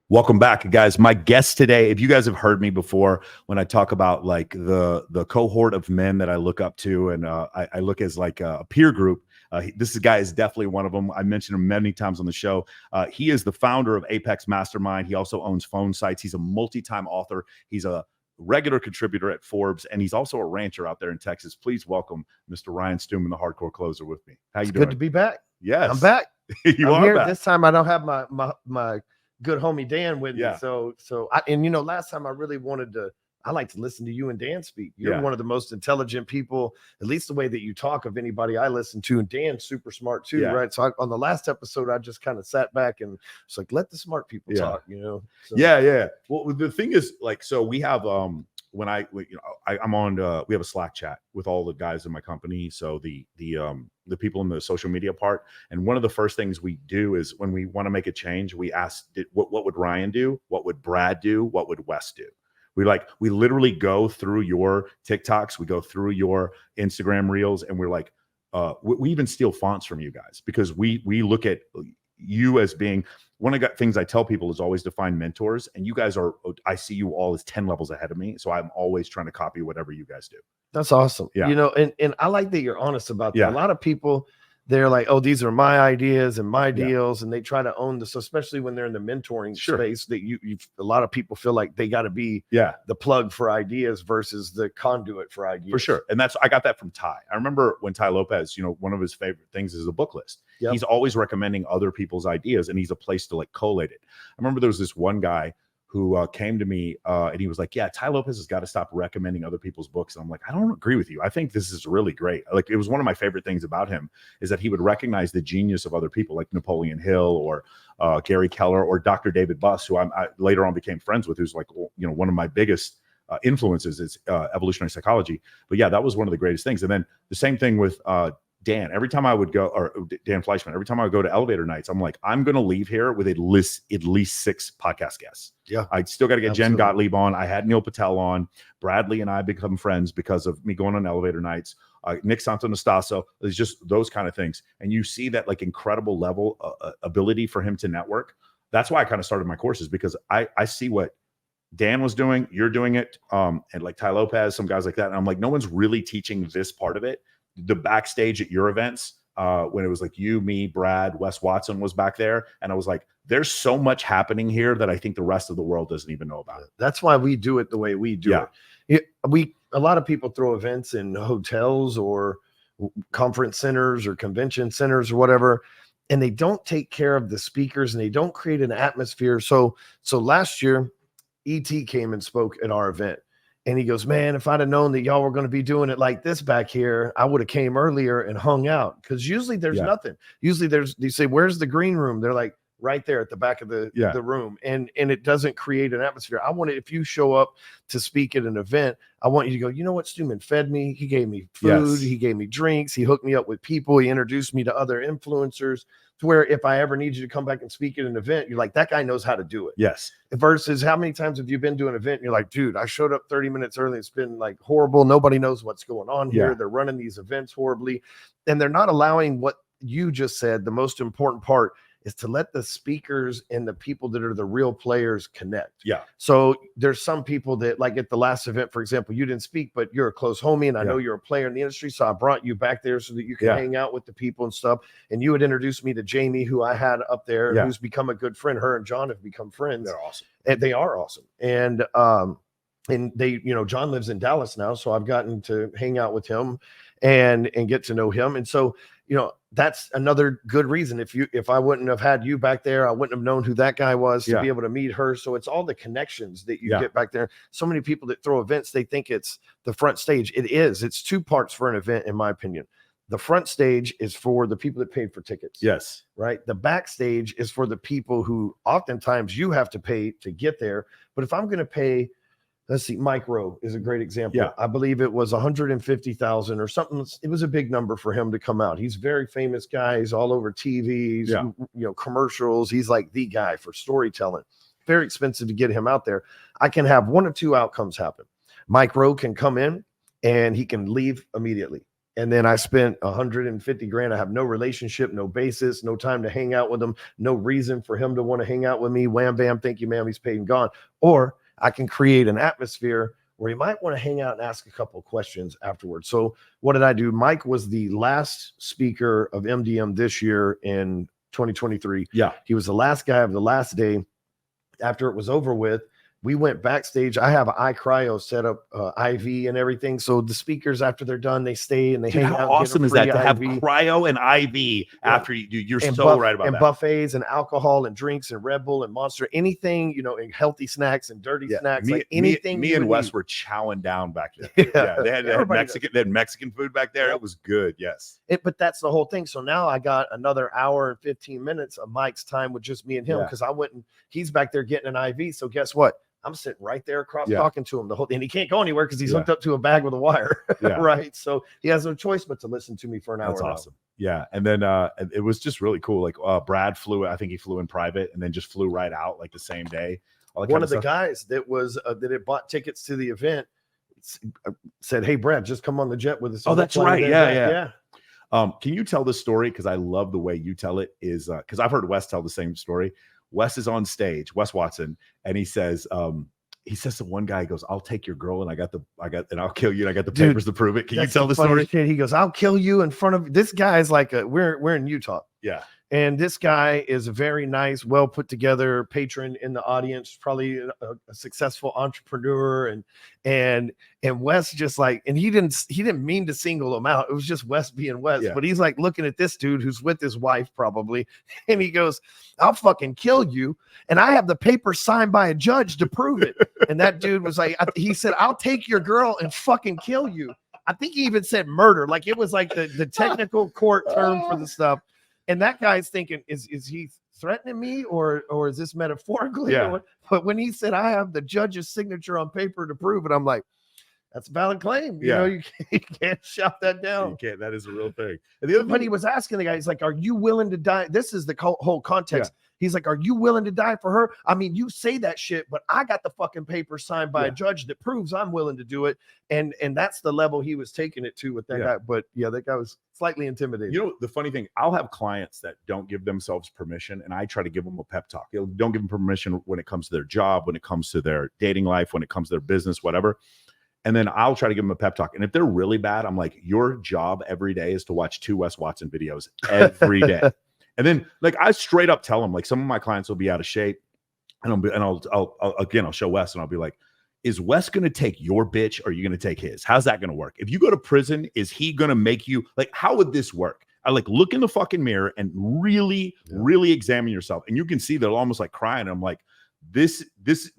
Welcome back, guys. My guest today, if you guys have heard me before, when I talk about like the cohort of men that I look up to, and I look as like a peer group, this guy is definitely one of them. I mentioned him many times on the show. He is the founder of Apex Mastermind. He also owns phone sites. He's a multi-time author. He's a regular contributor at Forbes, and he's also a rancher out there in Texas. Please welcome Mr. Ryan Stewman, the hardcore closer, with me. How you doing? Good to be back. Yes, I'm back. You I'm are here. back. This time I don't have my good homie Dan with Yeah. me. So last time I really wanted to. I like to listen to you and Dan speak. You're one of the most intelligent people, at least the way that you talk, of anybody I listen to. And Dan's super smart too, right? So on the last episode, I just kind of sat back and it's like, let the smart people talk, So. Yeah. Well, the thing is, like, so we have I'm on we have a Slack chat with all the guys in my company. So the people in the social media part, and one of the first things we do is when we want to make a change, we ask what would Ryan do, what would Brad do, what would Wes do. We literally go through your TikToks, we go through your Instagram reels, and we're like, we even steal fonts from you guys because we look at you as being one of the things I tell people is always to find mentors, and you guys I see you all as 10 levels ahead of me. So I'm always trying to copy whatever you guys do. That's awesome. Yeah. And I like that you're honest about that. Yeah. A lot of people, they're like, oh, these are my ideas and my deals. And they try to own this, especially when they're in the mentoring space, that a lot of people feel like they got to be the plug for ideas versus the conduit for ideas. For sure. And I got that from Tai. I remember when Tai Lopez, one of his favorite things is a book list. Yep. He's always recommending other people's ideas, and he's a place to like collate it. I remember there was this one guy who came to me and he was like, yeah, Tai Lopez has got to stop recommending other people's books. And I'm like, I don't agree with you. I think this is really great. Like, it was one of my favorite things about him is that he would recognize the genius of other people like Napoleon Hill or Gary Keller or Dr. David Buss, who I later on became friends with, who's like, one of my biggest influences is evolutionary psychology. But yeah, that was one of the greatest things. And then the same thing with Dan. Every time I would go, or Dan Fleischman, every time I would go to elevator nights, I'm like, I'm going to leave here with at least 6 podcast guests. Yeah. I still got to get Jen Gottlieb on. I had Neil Patel on. Bradley and I become friends because of me going on elevator nights. Nick Santonastaso. It's just those kind of things. And you see that like incredible level ability for him to network. That's why I kind of started my courses, because I see what Dan was doing, you're doing it, and like Tai Lopez, some guys like that. And I'm like, no one's really teaching this part of it. The backstage at your events, when it was like you, me, Brad, Wes Watson was back there. And I was like, there's so much happening here that I think the rest of the world doesn't even know about it. That's why we do it the way we do it. A lot of people throw events in hotels or conference centers or convention centers or whatever, and they don't take care of the speakers and they don't create an atmosphere. So last year, E.T. came and spoke at our event. And he goes, man, if I'd have known that y'all were going to be doing it like this back here, I would have came earlier and hung out. Because usually there's nothing. Usually you say, where's the green room? They're like right there at the back of the room. And it doesn't create an atmosphere. I want it, if you show up to speak at an event, I want you to go, you know what, Stewman fed me. He gave me food. He gave me drinks. He hooked me up with people. He introduced me to other influencers, to where if I ever need you to come back and speak at an event, you're like, that guy knows how to do it. Yes. Versus how many times have you been to an event and you're like, dude, I showed up 30 minutes early. It's been like horrible. Nobody knows what's going on here. They're running these events horribly. And they're not allowing what you just said. The most important part is to let the speakers and the people that are the real players connect. Yeah. So there's some people that, like at the last event, for example, you didn't speak, but you're a close homie and I know you're a player in the industry. So I brought you back there so that you can hang out with the people and stuff. And you had introduced me to Jamie, who I had up there, who's become a good friend. Her and John have become friends. They're awesome. And they are awesome. And they, John lives in Dallas now. So I've gotten to hang out with him and get to know him. And so, that's another good reason. If I wouldn't have had you back there, I wouldn't have known who that guy was to be able to meet her. So it's all the connections that you get back there. So many people that throw events, they think it's the front stage. It is. It's 2 parts for an event, in my opinion. The front stage is for the people that paid for tickets. Yes. Right. The backstage is for the people who oftentimes you have to pay to get there. But if I'm going to pay, let's see, Mike Rowe is a great example. Yeah. I believe it was 150,000 or something. It was a big number for him to come out. He's a very famous guy. He's all over TVs, commercials. He's like the guy for storytelling. Very expensive to get him out there. I can have one of 2 outcomes happen. Mike Rowe can come in and he can leave immediately. And then I spent 150 grand. I have no relationship, no basis, no time to hang out with him, no reason for him to want to hang out with me. Wham, bam, thank you, ma'am. He's paid and gone. Or I can create an atmosphere where he might want to hang out and ask a couple of questions afterwards. So what did I do? Mike was the last speaker of MDM this year in 2023. Yeah. He was the last guy of the last day. After it was over with, we went backstage. I have an iCryo set up, IV and everything. So the speakers, after they're done, they stay and they hang out. How awesome is that to have IV. cryo and IV after you do? You're so right about and that. Buffets and alcohol and drinks and Red Bull and Monster, anything, you know, and healthy snacks and dirty snacks, like anything. Me and Wes were chowing down back there. They had Mexican food back there. It was good. Yes. But that's the whole thing. So now I got another hour and 15 minutes of Mike's time with just me and him, because I went and he's back there getting an IV. So guess what? I'm sitting right there across talking to him the whole, and he can't go anywhere because he's hooked up to a bag with a wire. Right. So he has no choice but to listen to me for an hour. That's awesome. Yeah. And then it was just really cool. Like Brad flew, I think he flew in private and then just flew right out like the same day. One of the guys that was that had bought tickets to the event said, "Hey, Brad, just come on the jet with us." Oh, that's right. Yeah. Can you tell this story? Because I love the way you tell it. Is because I've heard Wes tell the same story. Wes is on stage, Wes Watson, and he says to one guy, he goes, "I'll take your girl, and and I'll kill you, and I got the papers to prove it." Can you tell the story? Shit. He goes, "I'll kill you in front of this guy." Is like we're in Utah. Yeah. And this guy is a very nice, well put together patron in the audience, probably a successful entrepreneur, and Wes just like, and he didn't mean to single him out. It was just Wes being Wes, but he's like looking at this dude who's with his wife probably, and he goes, "I'll fucking kill you, and I have the paper signed by a judge to prove it." And that dude was like, he said, "I'll take your girl and fucking kill you." I think he even said murder, like it was like the technical court term for the stuff. And that guy's thinking, is he threatening me or is this metaphorically? Yeah. But when he said, "I have the judge's signature on paper to prove it," I'm like, that's a valid claim. You know, you can't shout that down. You can't. That is a real thing. And the other but he was asking the guy, he's like, "Are you willing to die?" This is the whole context. He's like, "Are you willing to die for her? I mean, you say that shit, but I got the fucking paper signed by a judge that proves I'm willing to do it." And that's the level he was taking it to with that guy. But that guy was slightly intimidating. You know, the funny thing, I'll have clients that don't give themselves permission, and I try to give them a pep talk. Don't give them permission when it comes to their job, when it comes to their dating life, when it comes to their business, whatever. And then I'll try to give them a pep talk. And if they're really bad, I'm like, your job every day is to watch 2 Wes Watson videos every day. And then like I straight up tell them, like some of my clients will be out of shape, and I'll show Wes and I'll be like, "Is Wes going to take your bitch or are you going to take his? How's that going to work? If you go to prison, is he going to make you like, how would this work?" I like look in the fucking mirror and really examine yourself. And you can see they're almost like crying. I'm like, this,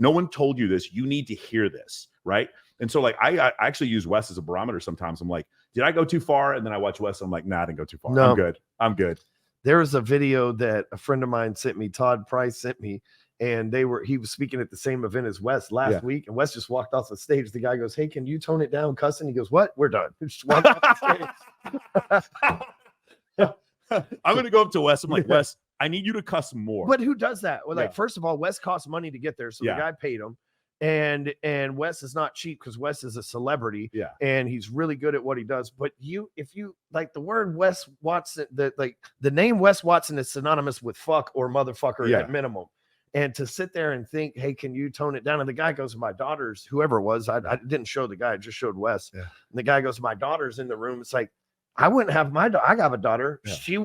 no one told you this. You need to hear this. Right. And so like, I actually use Wes as a barometer. Sometimes I'm like, did I go too far? And then I watch Wes. I'm like, nah, I didn't go too far. No. I'm good. There was a video that a friend of mine sent me, Todd Price sent me, and he was speaking at the same event as Wes last week, and Wes just walked off the stage. The guy goes, "Hey, can you tone it down, cussing?" He goes, "What? We're done." Just walked off the stage. I'm gonna go up to Wes. I'm like, "Wes, I need you to cuss more." But who does that? Well, like first of all, Wes costs money to get there, so the guy paid him. And Wes is not cheap because Wes is a celebrity, and he's really good at what he does. But if you like the word Wes Watson, the name Wes Watson is synonymous with fuck or motherfucker at minimum. And to sit there and think, "Hey, can you tone it down?" And the guy goes, "My daughter's," whoever it was, I didn't show the guy, I just showed Wes. And the guy goes, "My daughter's in the room." It's like, I wouldn't have I got a daughter.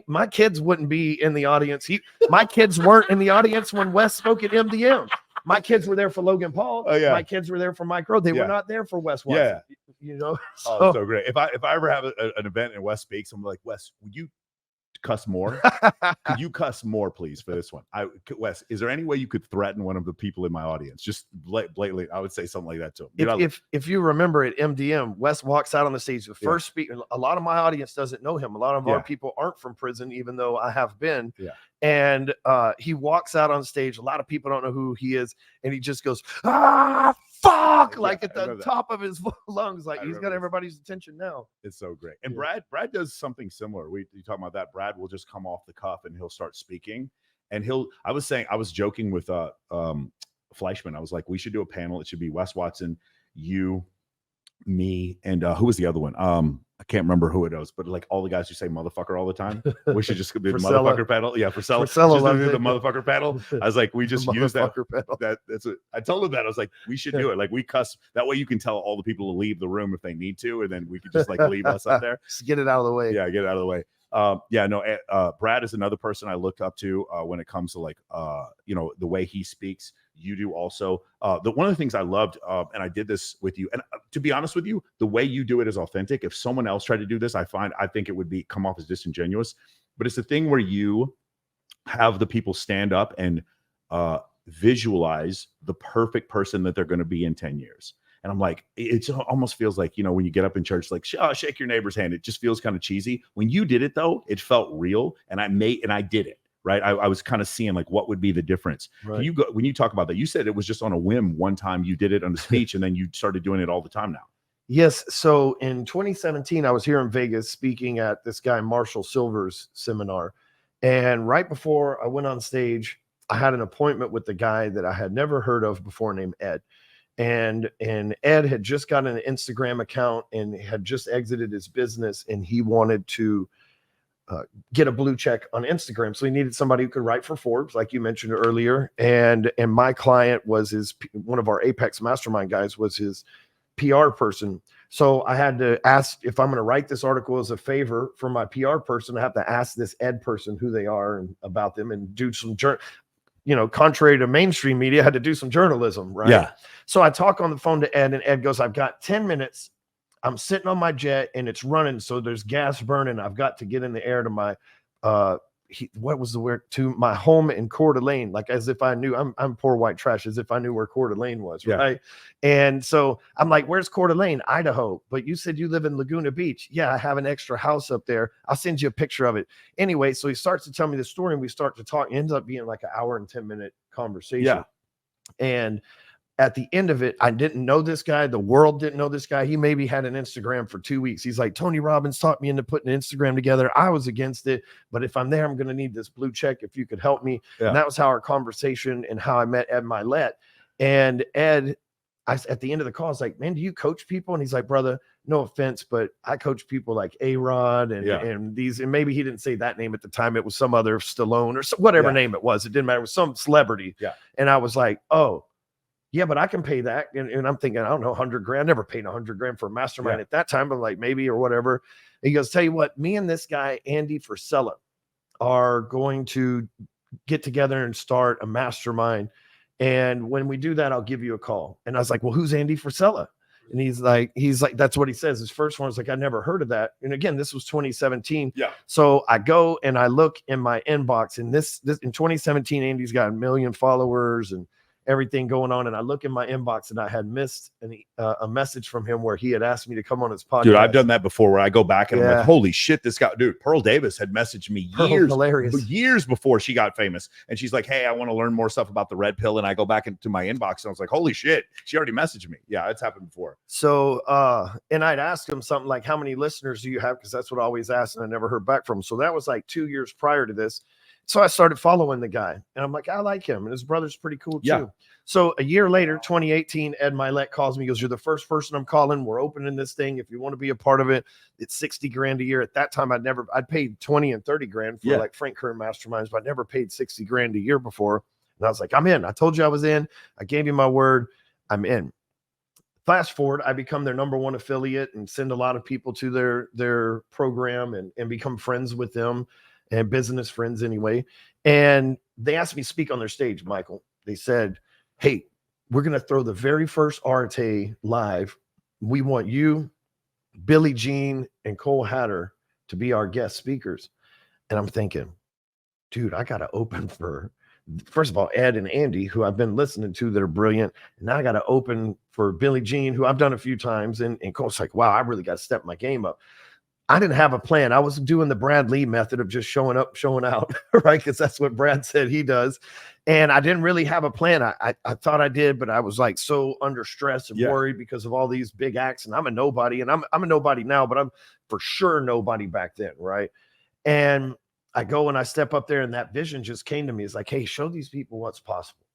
My kids wouldn't be in the audience. My kids weren't in the audience when Wes spoke at MDM. My kids were there for Logan Paul. My kids were there for Mike Rowe. They were not there for Wes Watson. You know, so great. If I ever have an event and Wes speaks, I'm like, "Wes, would you cuss more? Could you cuss more, please, for this one?" Wes, is there any way you could threaten one of the people in my audience? Just blatantly, I would say something like that to him. If you remember at MDM, Wes walks out on the stage. The first speaker, a lot of my audience doesn't know him. A lot of our people aren't from prison, even though I have been. And he walks out on stage. A lot of people don't know who he is, and he just goes, "Ah, fuck!" like at the top of his lungs, like he's got everybody's attention now. It's so great. And Brad does something similar. You talking about that? Brad will just come off the cuff and he'll start speaking. And I was joking with Fleischman. I was like, we should do a panel. It should be Wes Watson, you, me, and who was the other one? I can't remember who it was, but like all the guys who say motherfucker all the time, we should just do the motherfucker pedal. Yeah, Frisella just do the motherfucker pedal. I was like, we just use that. That's what I told him that. I was like, we should do it. Like we cuss. That way you can tell all the people to leave the room if they need to, and then we could just like leave us up there. Just get it out of the way. Yeah, get it out of the way. Brad is another person I look up to when it comes to like the way he speaks. You do also. One of the things I loved, and I did this with you, and to be honest with you, the way you do it is authentic. If someone else tried to do this, I think it would come off as disingenuous. But it's the thing where you have the people stand up and visualize the perfect person that they're going to be in 10 years. And I'm like, it almost feels like, when you get up in church, like, shake your neighbor's hand. It just feels kind of cheesy. When you did it, though, it felt real. And I did it, right? I was kind of seeing like, what would be the difference? Right. When you talk about that, you said it was just on a whim. One time you did it on a speech and then you started doing it all the time now. Yes. So in 2017, I was here in Vegas speaking at this guy, Marshall Silver's seminar. And right before I went on stage, I had an appointment with the guy that I had never heard of before named Ed. And Ed had just got an Instagram account and had just exited his business, and he wanted to get a blue check on Instagram. So he needed somebody who could write for Forbes, like you mentioned earlier. And my client was one of our Apex mastermind guys was his PR person. So I had to ask, if I'm going to write this article as a favor for my PR person, I have to ask this Ed person who they are and about them and do some contrary to mainstream media, I had to do some journalism, right? Yeah. So I talk on the phone to Ed, and Ed goes, I've got 10 minutes. I'm sitting on my jet and it's running. So there's gas burning. I've got to get in the air to my, what was the word? To my home in Coeur d'Alene, like as if I knew. I'm poor white trash, as if I knew where Coeur d'Alene was, right? And so I'm like, where's Coeur d'Alene? Idaho. But you said you live in Laguna Beach. Yeah, I have an extra house up there. I'll send you a picture of it. Anyway, so he starts to tell me the story and we start to talk. It ends up being like an hour and 10-minute conversation. Yeah. And at the end of it, I didn't know this guy. The world didn't know this guy. He maybe had an Instagram for 2 weeks. He's like, Tony Robbins taught me into putting an Instagram together. I was against it, but if I'm there, I'm going to need this blue check. If you could help me. Yeah. And that was how our conversation and how I met Ed Milet. And Ed, at the end of the call, I was like, man, do you coach people? And he's like, brother, no offense, but I coach people like A-Rod and these, and maybe he didn't say that name at the time. It was some other Stallone or whatever name it was. It didn't matter. It was some celebrity. Yeah. And I was like, oh, yeah, but I can pay that. And I'm thinking, I don't know, $100,000. I never paid $100,000 for a mastermind at that time, but like maybe or whatever. And he goes, tell you what, me and this guy, Andy Frisella, are going to get together and start a mastermind. And when we do that, I'll give you a call. And I was like, well, who's Andy Frisella? And he's like, that's what he says. His first one was like, I never heard of that. And again, this was 2017. Yeah. So I go and I look in my inbox, and this in 2017, Andy's got 1 million followers and everything going on. And I look in my inbox and I had missed a message from him where he had asked me to come on his podcast. Dude, I've done that before where I go back and I'm like, holy shit, this guy, dude, Pearl Davis had messaged me years before she got famous. And she's like, hey, I want to learn more stuff about the red pill. And I go back into my inbox and I was like, holy shit, she already messaged me. Yeah, it's happened before. So, and I'd ask him something like, how many listeners do you have? Because that's what I always ask. And I never heard back from him. So that was like 2 years prior to this. So I started following the guy and I'm like, I like him. And his brother's pretty cool too. Yeah. So a year later, 2018, Ed Milet calls me. He goes, you're the first person I'm calling. We're opening this thing. If you want to be a part of it, it's $60,000 a year. At that time, I'd paid 20 and 30 grand for like Frank Kern masterminds, but I never paid $60,000 a year before. And I was like, I'm in. I told you I was in. I gave you my word. I'm in. Fast forward, I become their #1 affiliate and send a lot of people to their program and become friends with them and business friends anyway. And they asked me to speak on their stage, Michael. They said, hey, we're going to throw the very first Arte live. We want you, Billie Jean, and Cole Hatter to be our guest speakers. And I'm thinking, dude, I got to open for, first of all, Ed and Andy, who I've been listening to that are brilliant. And now I got to open for Billie Jean, who I've done a few times. And Cole's like, wow, I really got to step my game up. I didn't have a plan. I was doing the Brad Lee method of just showing up, showing out, right? Because that's what Brad said he does. And I didn't really have a plan. I thought I did, but I was like so under stress and worried because of all these big acts. And I'm a nobody, and I'm a nobody now, but I'm for sure nobody back then, right? And I go and I step up there, and that vision just came to me. It's like, hey, show these people what's possible.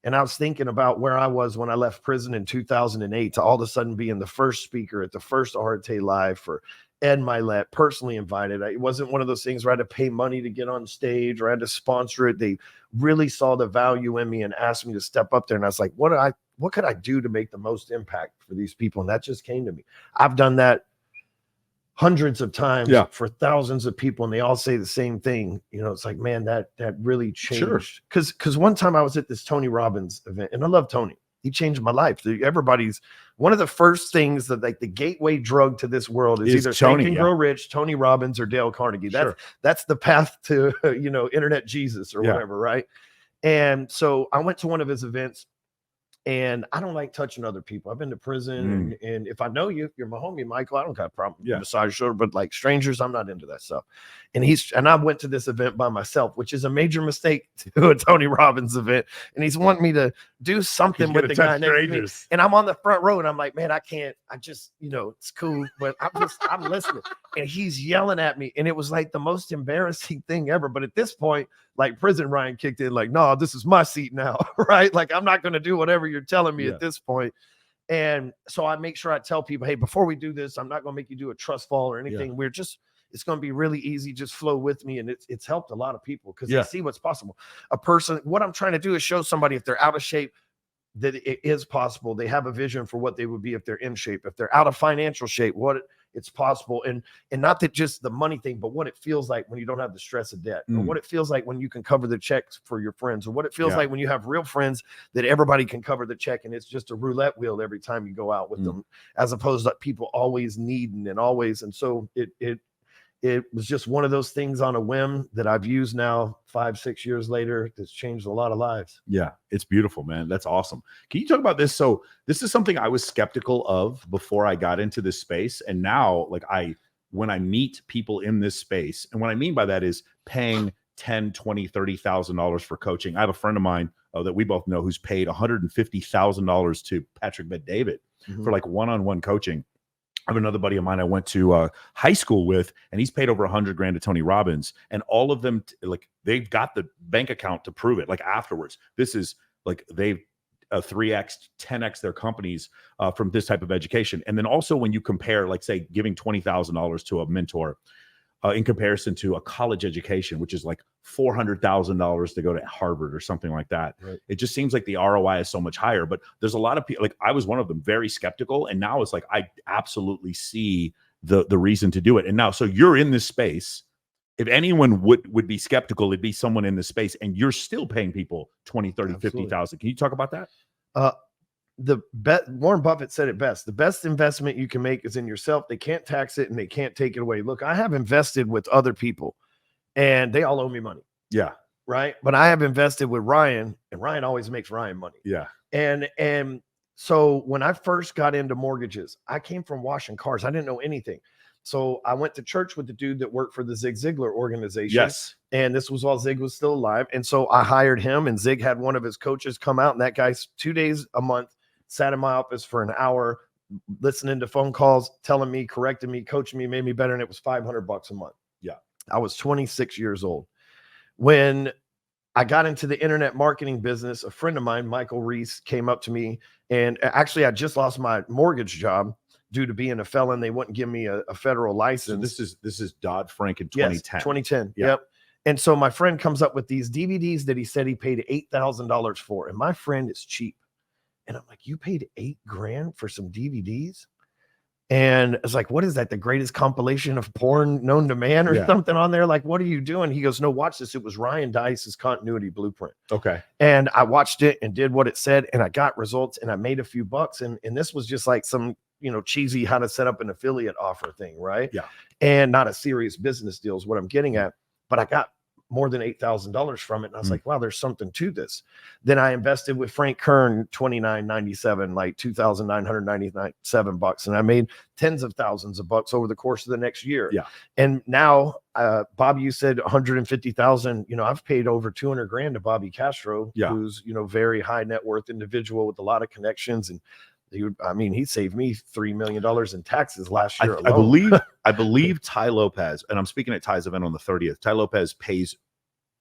And I was thinking about where I was when I left prison in 2008 to all of a sudden being the first speaker at the first Arte Live for Ed Milet, personally invited. It wasn't one of those things where I had to pay money to get on stage or I had to sponsor it. They really saw the value in me and asked me to step up there. And I was like, what could I do to make the most impact for these people? And that just came to me. I've done that hundreds of times for thousands of people, and they all say the same thing. You know, it's like, man, that really changed. Because one time I was at this Tony Robbins event, and I love Tony. He changed my life. Everybody's one of the first things that, like, the gateway drug to this world is either Tony, Think and Grow Rich, Tony Robbins, or Dale Carnegie. That's the path to internet Jesus or whatever, right? And so I went to one of his events. And I don't like touching other people. I've been to prison, and if I know you, if you're my homie, Michael, I don't got a problem. Massage your shoulder, but like strangers, I'm not into that stuff. And I went to this event by myself, which is a major mistake to a Tony Robbins event. And he's wanting me to do something with the guy next to me. And I'm on the front row, and I'm like, man, I can't. I just, it's cool, but I'm listening. And he's yelling at me, and it was like the most embarrassing thing ever. But at this point, like prison Ryan kicked in, like, no, this is my seat now, right? Like, I'm not going to do whatever you're telling me at this point. And so I make sure I tell people, hey, before we do this, I'm not going to make you do a trust fall or anything. It's going to be really easy. Just flow with me. And it's helped a lot of people because they see what's possible. What I'm trying to do is show somebody, if they're out of shape, that it is possible. They have a vision for what they would be if they're in shape. If they're out of financial shape, it's possible. And not that just the money thing, but what it feels like when you don't have the stress of debt, or what it feels like when you can cover the checks for your friends, or what it feels like when you have real friends that everybody can cover the check. And it's just a roulette wheel every time you go out with them, as opposed to people always needing and always. And so it was just one of those things on a whim that I've used now 5-6 years later. That's changed a lot of lives. Yeah, it's beautiful, man. That's awesome. Can you talk about this? So this is something I was skeptical of before I got into this space. And now, like, when I meet people in this space, and what I mean by that is paying $10,000, $20,000, $30,000 for coaching. I have a friend of mine that we both know who's paid $150,000 to Patrick Bet-David for like one-on-one coaching. I have another buddy of mine I went to high school with, and he's paid over $100,000 to Tony Robbins, and all of them, like, they've got the bank account to prove it. Like, afterwards, this is like they've 3x, 10x their companies from this type of education. And then also when you compare, like, say, giving $20,000 to a mentor in comparison to a college education, which is like $400,000 to go to Harvard or something like that. Right. It just seems like the ROI is so much higher, but there's a lot of people, like I was one of them, very skeptical. And now it's like, I absolutely see the reason to do it. And now, so you're in this space. If anyone would be skeptical, it'd be someone in this space, and you're still paying people 20, 30, 50,000. Can you talk about that? Warren Buffett said it best. The best investment you can make is in yourself. They can't tax it and they can't take it away. Look, I have invested with other people and they all owe me money. Yeah. Right. But I have invested with Ryan, and Ryan always makes Ryan money. Yeah. And so when I first got into mortgages, I came from washing cars. I didn't know anything. So I went to church with the dude that worked for the Zig Ziglar organization. Yes. And this was while Zig was still alive. And so I hired him, and Zig had one of his coaches come out, and that guy's 2 days a month sat in my office for an hour, listening to phone calls, telling me, correcting me, coaching me, made me better. And it was $500 a month. Yeah. I was 26 years old. When I got into the internet marketing business, a friend of mine, Michael Reese, came up to me, and actually I just lost my mortgage job due to being a felon. They wouldn't give me a federal license. So this is Dodd-Frank in 2010. Yes, 2010. Yeah. Yep. And so my friend comes up with these DVDs that he said he paid $8,000 for. And my friend is cheap. And I'm like, you paid $8,000 for some DVDs? And it's like, what is that? The greatest compilation of porn known to man or something on there? Like, what are you doing? He goes, no, watch this. It was Ryan Dice's continuity blueprint. Okay. And I watched it and did what it said, and I got results, and I made a few bucks. And this was just like some, cheesy how to set up an affiliate offer thing. Right. Yeah. And not a serious business deal is what I'm getting at. But I got more than $8,000 from it. And I was like, wow, there's something to this. Then I invested with Frank Kern, $29.97, like $2,997. And I made tens of thousands of bucks over the course of the next year. Yeah. And now, Bob, you said 150,000, I've paid over $200,000 to Bobby Castro, who's, very high net worth individual with a lot of connections. And he saved me $3 million in taxes last year alone. I believe Tai Lopez, and I'm speaking at Tai's event on the 30th. Tai Lopez pays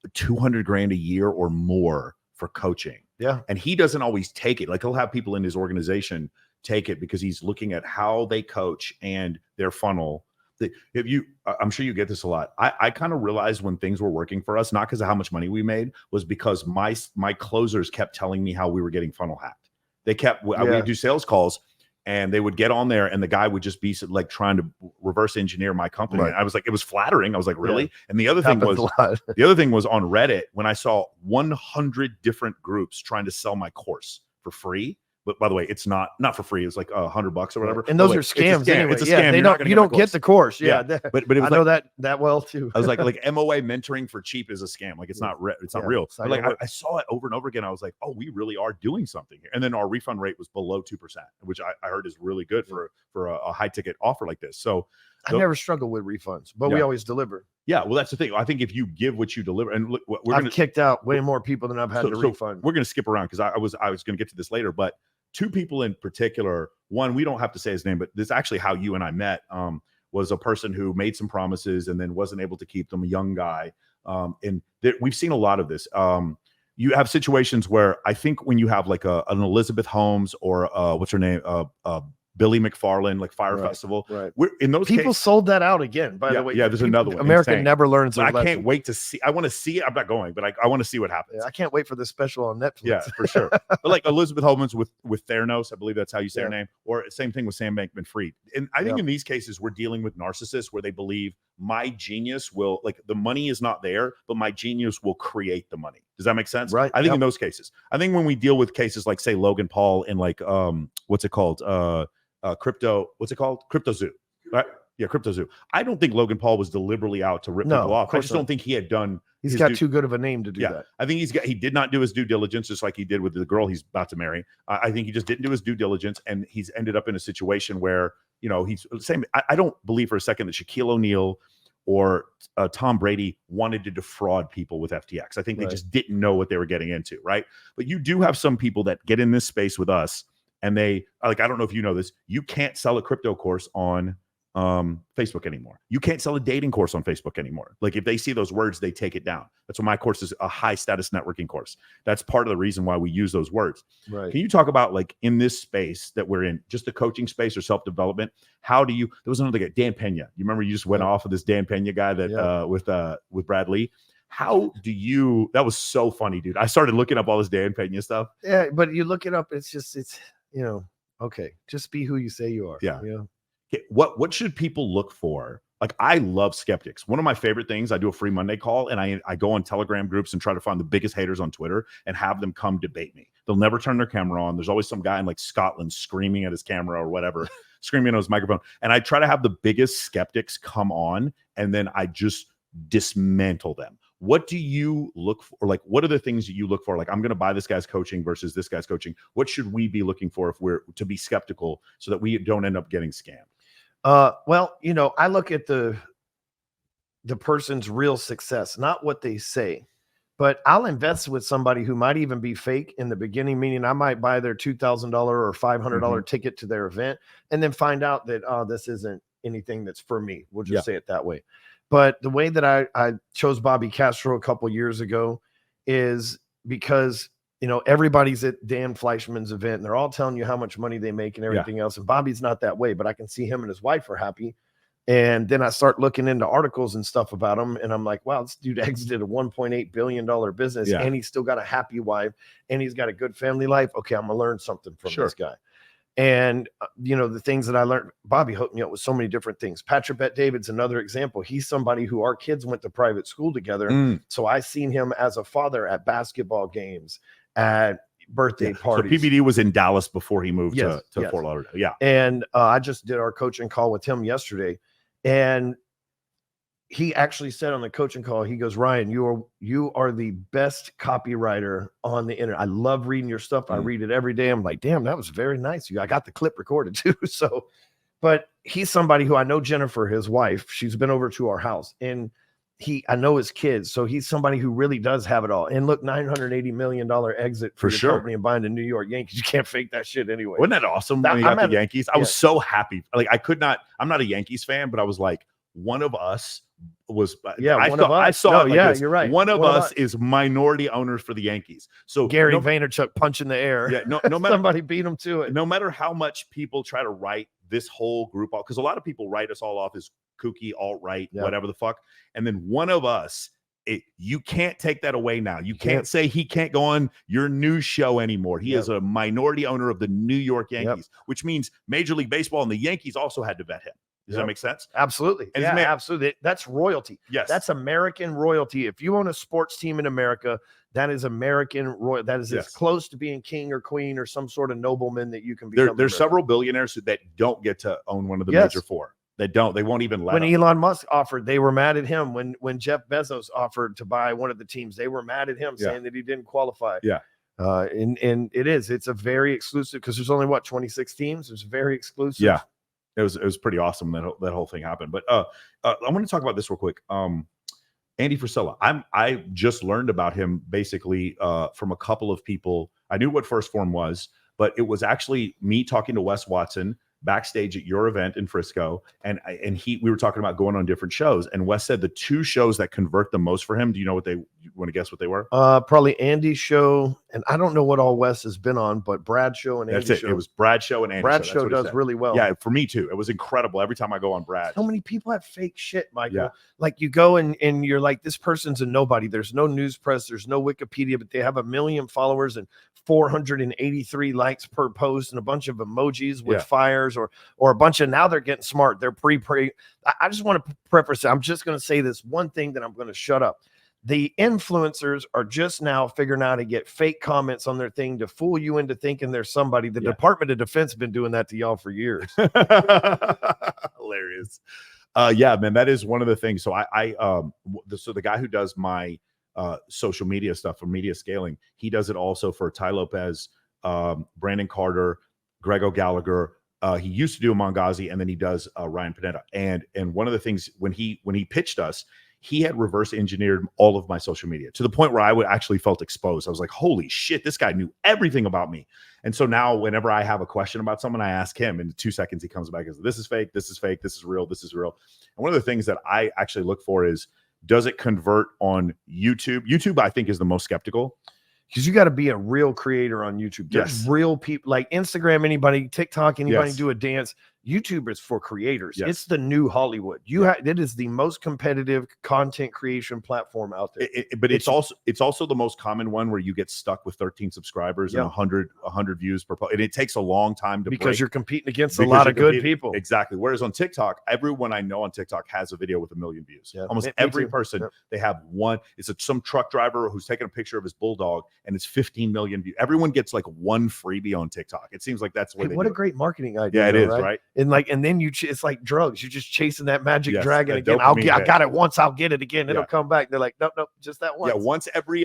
$200,000 a year or more for coaching. Yeah. And he doesn't always take it. Like he'll have people in his organization take it because he's looking at how they coach and their funnel. I'm sure you get this a lot. I kind of realized when things were working for us, not because of how much money we made, was because my closers kept telling me how we were getting funnel hacked. They kept, we would do sales calls and they would get on there and the guy would just be like trying to reverse engineer my company. Right. And I was like, it was flattering. I was like, really? Yeah. And the other thing was on Reddit when I saw 100 different groups trying to sell my course for free. But by the way, it's not for free. It's like $100 or whatever. And those are scams anyway. It's a scam. You don't get the course. Yeah. But it was I know that well too. I was like MOA mentoring for cheap is a scam. Like it's not real. But like I saw it over and over again. I was like, oh, we really are doing something here. And then our refund rate was below 2%, which I heard is really good for a high ticket offer like this. So I never struggle with refunds, but we always deliver. Yeah, well, that's the thing. I think if you give what you deliver, and look, I've kicked out way more people than I've had to refund. We're going to skip around because I was going to get to this later, but two people in particular. One, we don't have to say his name, but this is actually how you and I met. Was a person who made some promises and then wasn't able to keep them. A young guy, and we've seen a lot of this. You have situations where I think when you have like an Elizabeth Holmes or what's her name, Billy McFarland, like Fire Festival. Right. In those people sold that out again, by the way. Yeah, there's another one. America never learns their lesson. I can't wait to see. I want to see it. I'm not going, but I want to see what happens. Yeah, I can't wait for the special on Netflix. Yeah, for sure. But like Elizabeth Holmes with Theranos, I believe that's how you say her name. Or same thing with Sam Bankman-Fried. And I think in these cases, we're dealing with narcissists where they believe my genius will, like the money is not there, but my genius will create the money. Does that make sense? Right. I think in those cases. I think when we deal with cases like, say, Logan Paul and like, what's it called? Crypto Zoo, right? Yeah, Crypto Zoo. I don't think Logan Paul was deliberately out to rip people off. I just don't think he had done. He's got too good of a name to do that. I think he did not do his due diligence, just like he did with the girl he's about to marry. I think he just didn't do his due diligence, and he's ended up in a situation where he's the same. I don't believe for a second that Shaquille O'Neal or Tom Brady wanted to defraud people with FTX. I think they just didn't know what they were getting into, right? But you do have some people that get in this space with us. And they like, I don't know if you know this, you can't sell a crypto course on Facebook anymore. You can't sell a dating course on Facebook anymore. Like if they see those words, they take it down. That's why my course is a high status networking course. That's part of the reason why we use those words. Right. Can you talk about like in this space that we're in, just the coaching space or self-development? How do you, there was another guy, Dan Pena. You remember you just went off of this Dan Pena guy that with Brad Lee. How do you, that was so funny, dude. I started looking up all this Dan Pena stuff. Yeah, but you look it up, it's okay, just be who you say you are. Yeah. Okay, what should people look for? Like, I love skeptics. One of my favorite things, I do a free Monday call and I go on Telegram groups and try to find the biggest haters on Twitter and have them come debate me. They'll never turn their camera on. There's always some guy in like Scotland screaming at his camera or whatever, screaming on his microphone. And I try to have the biggest skeptics come on and then I just dismantle them. What do you look for? Like, what are the things that you look for? Like, I'm going to buy this guy's coaching versus this guy's coaching. What should we be looking for if we're to be skeptical so that we don't end up getting scammed? Well, I look at the person's real success, not what they say, but I'll invest with somebody who might even be fake in the beginning, meaning I might buy their $2,000 or $500 ticket to their event and then find out that, this isn't anything that's for me. We'll just say it that way. But the way that I chose Bobby Castro a couple years ago is because, everybody's at Dan Fleischman's event and they're all telling you how much money they make and everything else. And Bobby's not that way, but I can see him and his wife are happy. And then I start looking into articles and stuff about him. And I'm like, wow, this dude exited a $1.8 billion business and he's still got a happy wife and he's got a good family life. Okay, I'm going to learn something from this guy. And, the things that I learned, Bobby hooked me up with so many different things. Patrick Bet-David's another example. He's somebody who our kids went to private school together. So I seen him as a father at basketball games, at birthday parties. So PBD was in Dallas before he moved to Fort Lauderdale. Yeah. And I just did our coaching call with him yesterday. And he actually said on the coaching call, he goes, Ryan, you are the best copywriter on the internet. I love reading your stuff. I read it every day. I'm like, damn, that was very nice. I got the clip recorded too. So, but he's somebody who I know Jennifer, his wife, she's been over to our house and I know his kids. So he's somebody who really does have it all. And look, $980 million exit for your company and buying the New York Yankees. You can't fake that shit anyway. Wasn't that awesome when he got the Yankees? I was so happy. Like I'm not a Yankees fan, but I was like, one of us was I saw it like this. You're right. One of us is minority owners for the Yankees. So Gary Vaynerchuk punch in the air. Yeah, no matter somebody beat him to it. No matter how much people try to write this whole group off, because a lot of people write us all off as kooky, alt-right, whatever the fuck. And then one of us, you can't take that away now. You can't say he can't go on your news show anymore. He is a minority owner of the New York Yankees, which means Major League Baseball and the Yankees also had to vet him. Does that make sense? Absolutely. And absolutely. That's royalty. Yes. That's American royalty. If you own a sports team in America, that is American royal. That is as close to being king or queen or some sort of nobleman that you can be. There's several billionaires that don't get to own one of the major four. They won't even let when them. Elon Musk offered, they were mad at him. When Jeff Bezos offered to buy one of the teams, they were mad at him saying that he didn't qualify. And it's a very exclusive, because there's only 26 teams. It's very exclusive. Yeah. It was pretty awesome that whole thing happened. But I want to talk about this real quick. Andy Frisella. I just learned about him basically from a couple of people. I knew what First Form was, but it was actually me talking to Wes Watson backstage at your event in Frisco, and we were talking about going on different shows, and Wes said the two shows that convert the most for him. Do you know what you want to guess what they were? Probably Andy's show, and I don't know what all Wes has been on, but Brad's show and Andy's show. It was Brad's show and Andy's Brad's show does really well. Yeah, for me too. It was incredible every time I go on Brad. So many people have fake shit, Michael. Yeah. Like you go and you're like, this person's a nobody. There's no news press, there's no Wikipedia, but they have 1 million followers and 483 likes per post and a bunch of emojis with fires or a bunch of, now they're getting smart. They're pre. I just want to preface it. I'm just going to say this one thing, that I'm going to shut up. The influencers are just now figuring out how to get fake comments on their thing to fool you into thinking there's somebody. The Department of Defense has been doing that to y'all for years. Hilarious. Yeah, man, that is one of the things. So so the guy who does my social media stuff for media scaling, he does it also for Tai Lopez, Brandon Carter, Greg O'Gallagher. He used to do Mongazi, and then he does Ryan Panetta. And one of the things when he pitched us, he had reverse engineered all of my social media to the point where I would actually felt exposed. I was like, holy shit, this guy knew everything about me. And so now whenever I have a question about someone, I ask him, and in 2 seconds he comes back and says, this is fake, this is fake, this is real, this is real. And one of the things that I actually look for is, does it convert on YouTube? YouTube, I think, is the most skeptical. Because you got to be a real creator on YouTube. There's real people, like Instagram, anybody, TikTok, anybody do a dance. YouTube is for creators. It's the new Hollywood. It is the most competitive content creation platform out there. But it's also the most common one where you get stuck with 13 subscribers and 100 views per post. And it takes a long time to because you're competing against a lot of good people. Exactly. Whereas on TikTok, everyone I know on TikTok has a video with 1 million views. Almost every person, they have one. It's some truck driver who's taking a picture of his bulldog, and it's 15 million views. Everyone gets like one freebie on TikTok. It seems like that's what what a great marketing idea. Yeah, it is, right? And then it's like drugs. You're just chasing that magic dragon again. I got it once. I'll get it again. It'll come back. They're like, nope, just that once. Yeah, once every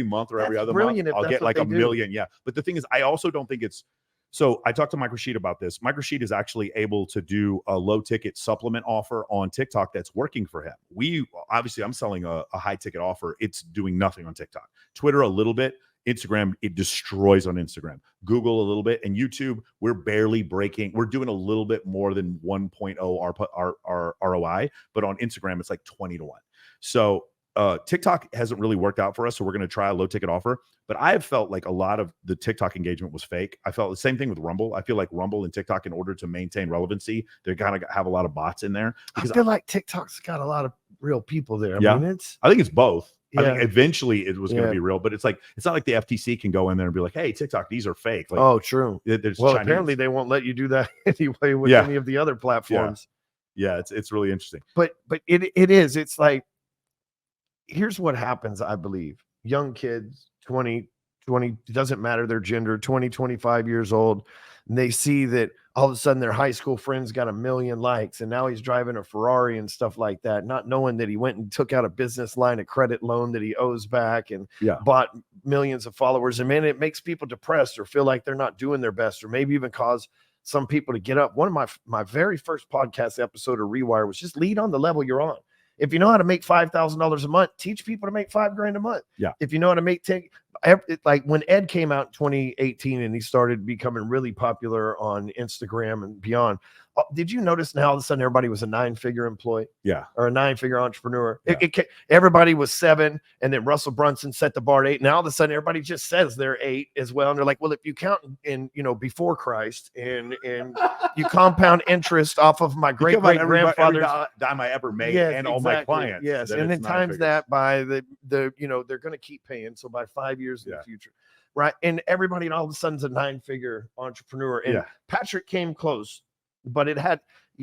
month or every other month, I'll get like 1 million. Yeah, but the thing is, I also don't think it's. So I talked to Microsheet about this. Microsheet is actually able to do a low ticket supplement offer on TikTok that's working for him. I'm selling a high ticket offer. It's doing nothing on TikTok. Twitter a little bit. Instagram, it destroys on Instagram. Google a little bit, and YouTube, we're barely breaking. We're doing a little bit more than 1.0 our ROI, but on Instagram, it's like 20 to 1. So TikTok hasn't really worked out for us, so we're going to try a low ticket offer. But I have felt like a lot of the TikTok engagement was fake. I felt the same thing with Rumble. I feel like Rumble and TikTok, in order to maintain relevancy, they're kind of have a lot of bots in there. I feel like TikTok's got a lot of real people there. I think it's both. I think eventually it was going to be real, but it's not like the FTC can go in there and be like, hey, TikTok, these are fake. Like, oh, true. Apparently they won't let you do that anyway with any of the other platforms. Yeah, it's really interesting. But it is. It's like, here's what happens, I believe. Young kids, 20, it doesn't matter their gender, 20, 25 years old, and they see that all of a sudden their high school friends got 1 million likes, and now he's driving a Ferrari and stuff like that, not knowing that he went and took out a business line of credit loan that he owes back and bought millions of followers. And man, it makes people depressed or feel like they're not doing their best, or maybe even cause some people to get up. One of my very first podcast episode of Rewire was just lead on the level you're on. If you know how to make $5,000 a month, teach people to make $5,000 a month. Yeah. If you know how to make like when Ed came out in 2018 and he started becoming really popular on Instagram and beyond, did you notice now all of a sudden everybody was a 9-figure employee? Yeah. Or a 9-figure entrepreneur. Yeah. Everybody was 7, and then Russell Brunson set the bar at 8. Now all of a sudden everybody just says they're 8 as well. And they're like, well, if you count in, before Christ and you compound interest off of my great grandfather's dime I ever made, yes, and all my clients. Yes. And then times that by the they're going to keep paying. So by 5 years in the future. Right. And everybody all of a sudden is a 9-figure entrepreneur. And Patrick came close. But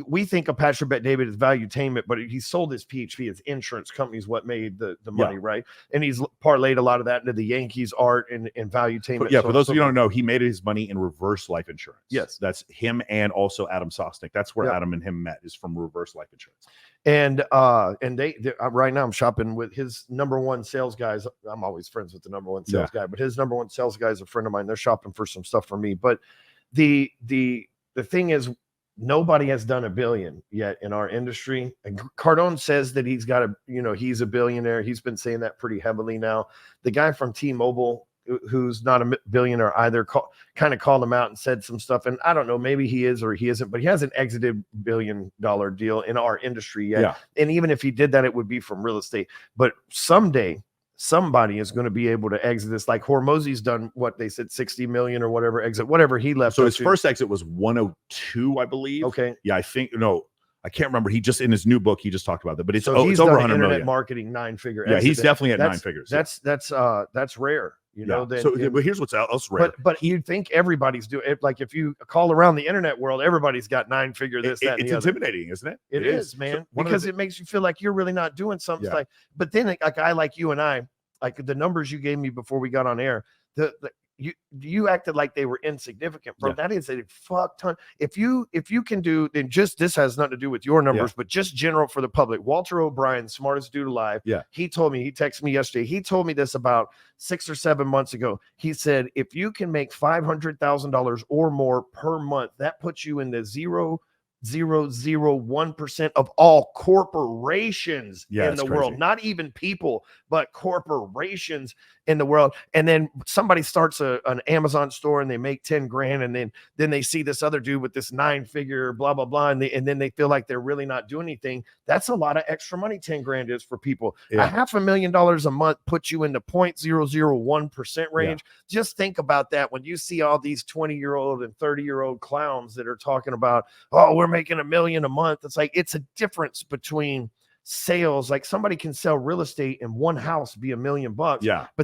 we think of Patrick Bet-David as valuetainment, but he sold his PHP, his insurance company is what made the money, right? And he's parlayed a lot of that into the Yankees art and valuetainment. Yeah, for those of you who don't know, he made his money in reverse life insurance. Yes. That's him and also Adam Sosnick. That's where Adam and him met, is from reverse life insurance. And they right now I'm shopping with his number one sales guys. I'm always friends with the number one sales guy, but his number one sales guy is a friend of mine. They're shopping for some stuff for me. But the thing is, nobody has done $1 billion yet in our industry. And Cardone says that he's got he's a billionaire. He's been saying that pretty heavily now. The guy from T-Mobile, who's not a billionaire either, kind of called him out and said some stuff. And I don't know, maybe he is or he isn't, but he hasn't exited $1 billion deal in our industry yet. Yeah. And even if he did that, it would be from real estate. But someday, somebody is going to be able to exit this. Like Hormozy's done what they said, 60 million or whatever he left. So his first exit was 102, I believe. Okay. Yeah, I can't remember. He just, in his new book, he just talked about that, but it's over 100 internet million. Marketing 9-figure. Yeah, he's definitely at 9 figures. That's rare. But here's what's else rare. But you'd think everybody's doing it. Like if you call around the internet world, everybody's got 9-figure this, that, and it's the intimidating, isn't it? It is, man. So because it makes you feel like you're really not doing something. Like, but then like a guy like you and I, like the numbers you gave me before we got on air, you acted like they were insignificant, bro. That is a fuck ton. If you can do, then just, this has nothing to do with your numbers, but just general for the public. Walter O'Brien, smartest dude alive. Yeah. He texted me yesterday. He told me this about 6 or 7 months ago. He said, if you can make $500,000 or more per month, that puts you in the 0.001% of all corporations in the world, not even people, but corporations in the world. And then somebody starts an Amazon store and they make 10 grand. And then they see this other dude with this 9-figure, blah, blah, blah. And then they feel like they're really not doing anything. That's a lot of extra money. 10 grand is for people. $500,000 a month puts you in the 0.001% range. Just think about that. When you see all these 20-year-old and 30-year-old clowns that are talking about, oh, we're making $1 million a month. It's like, it's a difference between sales. Like somebody can sell real estate in one house be $1 million, but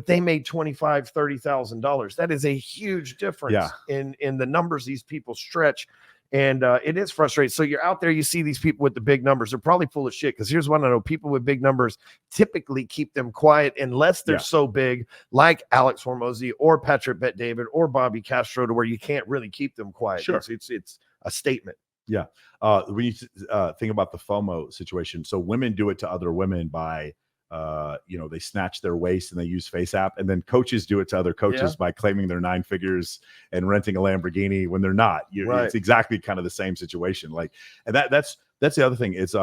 they made $25,000-$30,000. That is a huge difference in the numbers these people stretch. And it is frustrating. So you're out there, you see these people with the big numbers. They're probably full of shit. Because here's what I know: people with big numbers typically keep them quiet unless they're so big, like Alex Hormozy or Patrick Bet-David or Bobby Castro, to where you can't really keep them quiet. Sure. It's a statement. Yeah. When you think about the FOMO situation, so women do it to other women by, they snatch their waist and they use Face App, and then coaches do it to other coaches by claiming they're 9 figures and renting a Lamborghini when they're not. It's exactly kind of the same situation. Like, and that's the other thing is,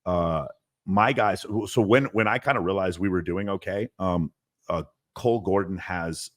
my guys. So when I kind of realized we were doing okay, Cole Gordon has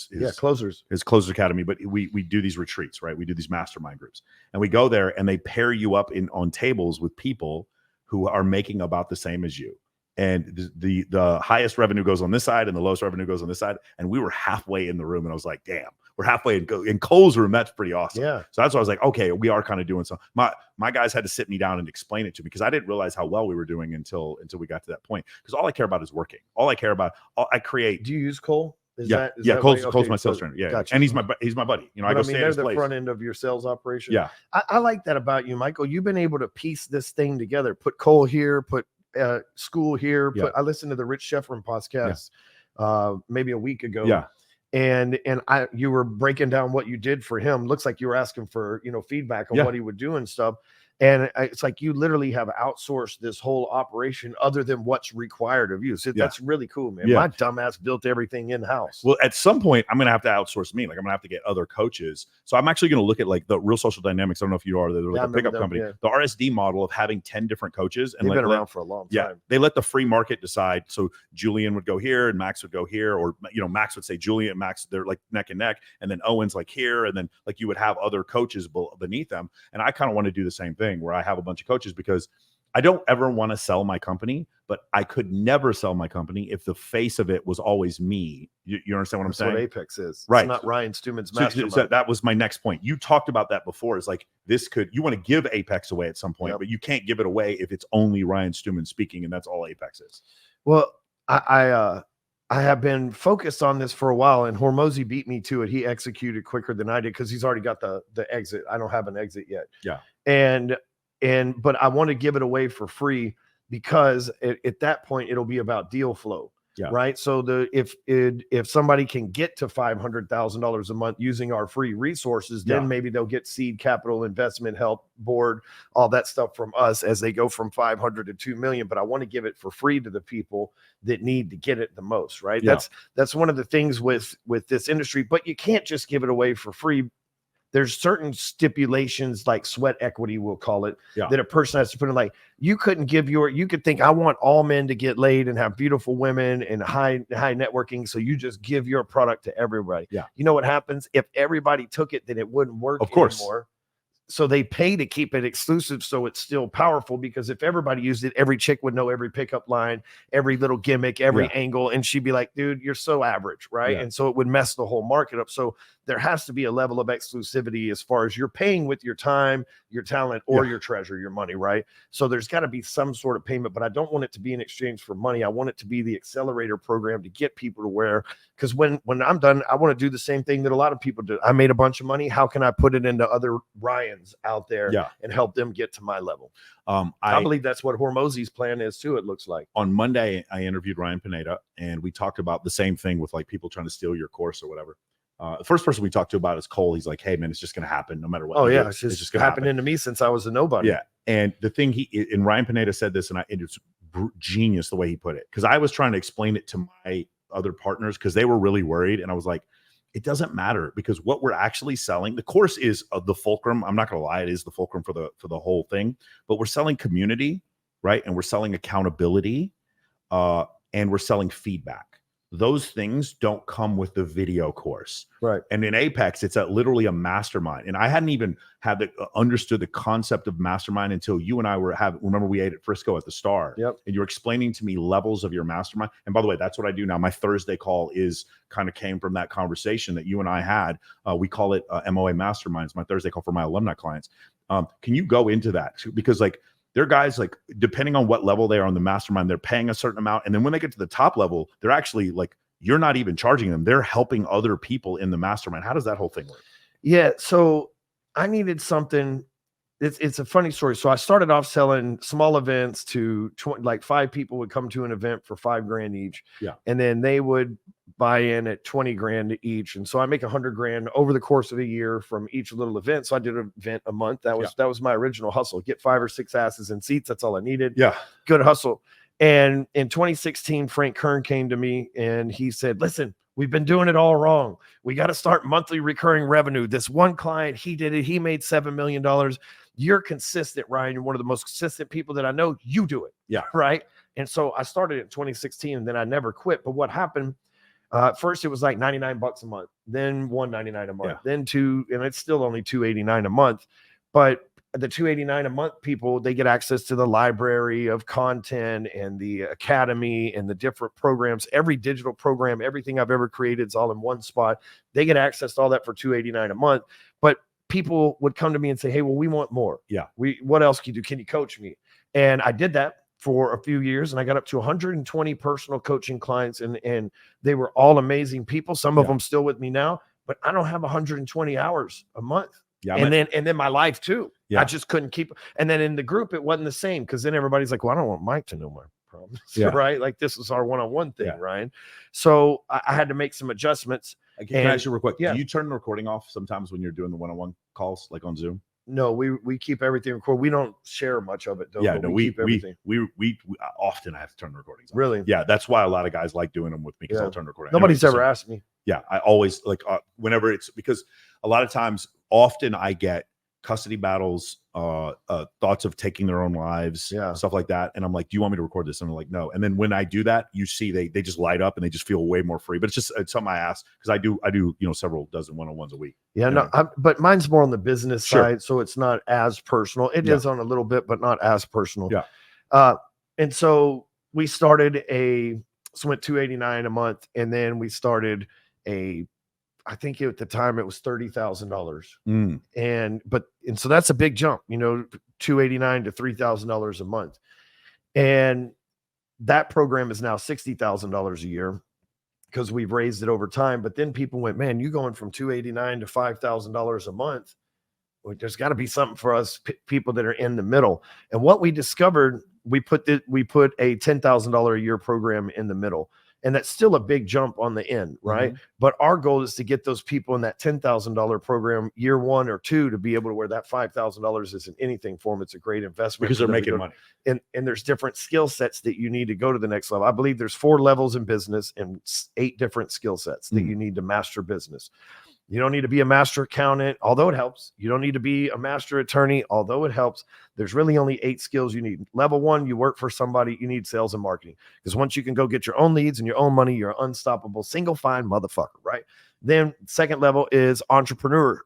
his Closers Academy, but we do these retreats, right? We do these mastermind groups, and we go there and they pair you up on tables with people who are making about the same as you. And the highest revenue goes on this side and the lowest revenue goes on this side. And we were halfway in the room, and I was like, damn, we're halfway in Cole's room. That's pretty awesome. Yeah. So that's why I was like, okay, we are kind of doing something. My guys had to sit me down and explain it to me, because I didn't realize how well we were doing until we got to that point. Because all I care about is working. All I care about, I create. Do you use Cole? Cole's my sales trainer. Yeah. Gotcha. And he's my buddy. I go stay at his place. They're the front end of your sales operation. Yeah. I like that about you, Michael. You've been able to piece this thing together. Put Cole here, put school here. I listened to the Rich Sheffrin podcast maybe a week ago. Yeah. And you were breaking down what you did for him. Looks like you were asking for, feedback on what he would do and stuff. And it's like you literally have outsourced this whole operation other than what's required of you. So that's really cool, man. My dumbass built everything in-house. Well, at some point, I'm going to have to outsource me. Like, I'm going to have to get other coaches. So I'm actually going to look at like the Real Social Dynamics. I don't know if you are. They're like a pickup company. Yeah. The RSD model of having 10 different coaches. And they've been around for a long time. Yeah, they let the free market decide. So Julian would go here and Max would go here. Or, you know, Max would say Julian and Max, they're like neck and neck. And then Owen's like here. And then like you would have other coaches beneath them. And I kind of want to do the same thing where I have a bunch of coaches, because I don't ever want to sell my company, but I could never sell my company if the face of it was always me. You understand what I'm saying? That's what Apex is. Right. It's not Ryan Stewman's mastermind. So that was my next point. You talked about that before. It's like you want to give Apex away at some point, but you can't give it away if it's only Ryan Stewman speaking and that's all Apex is. Well, I have been focused on this for a while, and Hormozy beat me to it. He executed quicker than I did because he's already got the exit. I don't have an exit yet. Yeah. But I want to give it away for free because at that point it'll be about deal flow. Yeah. Right. So if somebody can get to $500,000 a month using our free resources, then maybe they'll get seed capital, investment help, board, all that stuff from us as they go from 500 to 2 million. But I want to give it for free to the people that need to get it the most. Right. Yeah. That's one of the things with this industry, but you can't just give it away for free. There's certain stipulations like sweat equity, we'll call it, that a person has to put in. Like you could think I want all men to get laid and have beautiful women and high networking. So you just give your product to everybody. Yeah. You know what happens if everybody took it, then it wouldn't work anymore. So they pay to keep it exclusive, so it's still powerful, because if everybody used it, every chick would know every pickup line, every little gimmick, every angle, and she'd be like, dude, you're so average, right? And so it would mess the whole market up. So there has to be a level of exclusivity as far as you're paying with your time, your talent, or your treasure, your money, right? So there's got to be some sort of payment, but I don't want it to be in exchange for money. I want it to be the accelerator program to get people to where, because when I'm done, I want to do the same thing that a lot of people do. I made a bunch of money. How can I put it into other Ryans out there and help them get to my level? I believe that's what Hormozy's plan is too, it looks like. On Monday, I interviewed Ryan Pineda, and we talked about the same thing with like people trying to steal your course or whatever. The first person we talked to about is Cole. He's like, hey, man, it's just going to happen no matter what. Oh, yeah. It's just happening to me since I was a nobody. Yeah. And the thing and Ryan Pineda said this, and it's genius the way he put it. Because I was trying to explain it to my other partners because they were really worried. And I was like, it doesn't matter, because what we're actually selling, the course is the fulcrum. I'm not going to lie. It is the fulcrum for the whole thing. But we're selling community, right? And we're selling accountability, and we're selling feedback. Those things don't come with the video course. Right. And in Apex, it's literally a mastermind. And I hadn't even understood the concept of mastermind until you and I remember we ate at Frisco at the Star. Yep. And you were explaining to me levels of your mastermind. And by the way, that's what I do now. My Thursday call came from that conversation that you and I had. We call it MOA Masterminds, my Thursday call for my alumni clients. Can you go into that? Because they're guys, like, depending on what level they are on the mastermind, they're paying a certain amount. And then when they get to the top level, they're actually like, you're not even charging them. They're helping other people in the mastermind. How does that whole thing work? Yeah. So I needed something. It's a funny story. So I started off selling small events to 5 people would come to an event for $5,000 each. Yeah. And then they would buy in at $20,000 each. And so I make $100,000 over the course of a year from each little event. So I did an event a month. That was my original hustle. Get 5 or 6 asses in seats. That's all I needed. Yeah. Good hustle. And in 2016, Frank Kern came to me and he said, listen, we've been doing it all wrong. We got to start monthly recurring revenue. This one client, he did it. He made $7 million. You're consistent, Ryan. You're one of the most consistent people that I know. You do it. Yeah. Right. And so I started in 2016 and then I never quit. But what happened? First, it was like $99 a month, then $199 a month, then $2, and it's still only $289 a month. But the $289 a month people, they get access to the library of content and the academy and the different programs. Every digital program, everything I've ever created is all in one spot. They get access to all that for $289 a month. But people would come to me and say, hey, well, we want more. Yeah. What else can you do? Can you coach me? And I did that for a few years, and I got up to 120 personal coaching clients, and they were all amazing people. Some of them still with me now, but I don't have 120 hours a month. Yeah. And then my life too. Yeah. I just couldn't keep. And then in the group, it wasn't the same, because then everybody's like, well, I don't want Mike to know my problems. Yeah. Right. Like, this is our one-on-one thing. Yeah. Ryan. So I had to make some adjustments. Can I ask you real quick? Yeah. Do you turn the recording off sometimes when you're doing the one-on-one calls, like on Zoom? No, we keep everything recorded. We don't share much of it though. Yeah, but no, we keep everything. We often I have to turn the recordings off. Really? Yeah, that's why a lot of guys like doing them with me, because Yeah. I'll turn the recording. Nobody's ever asked me. Yeah, I always like whenever it's, because a lot of times, often I get custody battles, thoughts of taking their own lives, stuff like that, and I'm like, do you want me to record this? And I'm like, no. And then when I do that, you see they just light up and they just feel way more free. But it's something I ask, because I do several dozen one-on-ones a week. Yeah, no, but mine's more on the business side, so it's not as personal. It is on a little bit, but not as personal. Yeah. And so we started went $289 a month, and then we started I think at the time it was $30,000. And so that's a big jump, $289 to $3,000 a month. And that program is now $60,000 a year, because we've raised it over time. But then people went, man, you going from $289 to $5,000 a month. Well, there's got to be something for us people that are in the middle. And what we discovered, we put a $10,000 a year program in the middle. And that's still a big jump on the end, right? But our goal is to get those people in that $10,000 program year 1 or 2 to be able to, where that $5,000 isn't anything for them. It's a great investment, because they're making money. And there's different skill sets that you need to go to the next level. I believe there's 4 levels in business and 8 different skill sets that you need to master business. You don't need to be a master accountant, although it helps. You don't need to be a master attorney, although it helps. There's really only 8 skills you need. Level 1, you work for somebody, you need sales and marketing. Because once you can go get your own leads and your own money, you're an unstoppable, single fine motherfucker, right? Then second level is entrepreneur,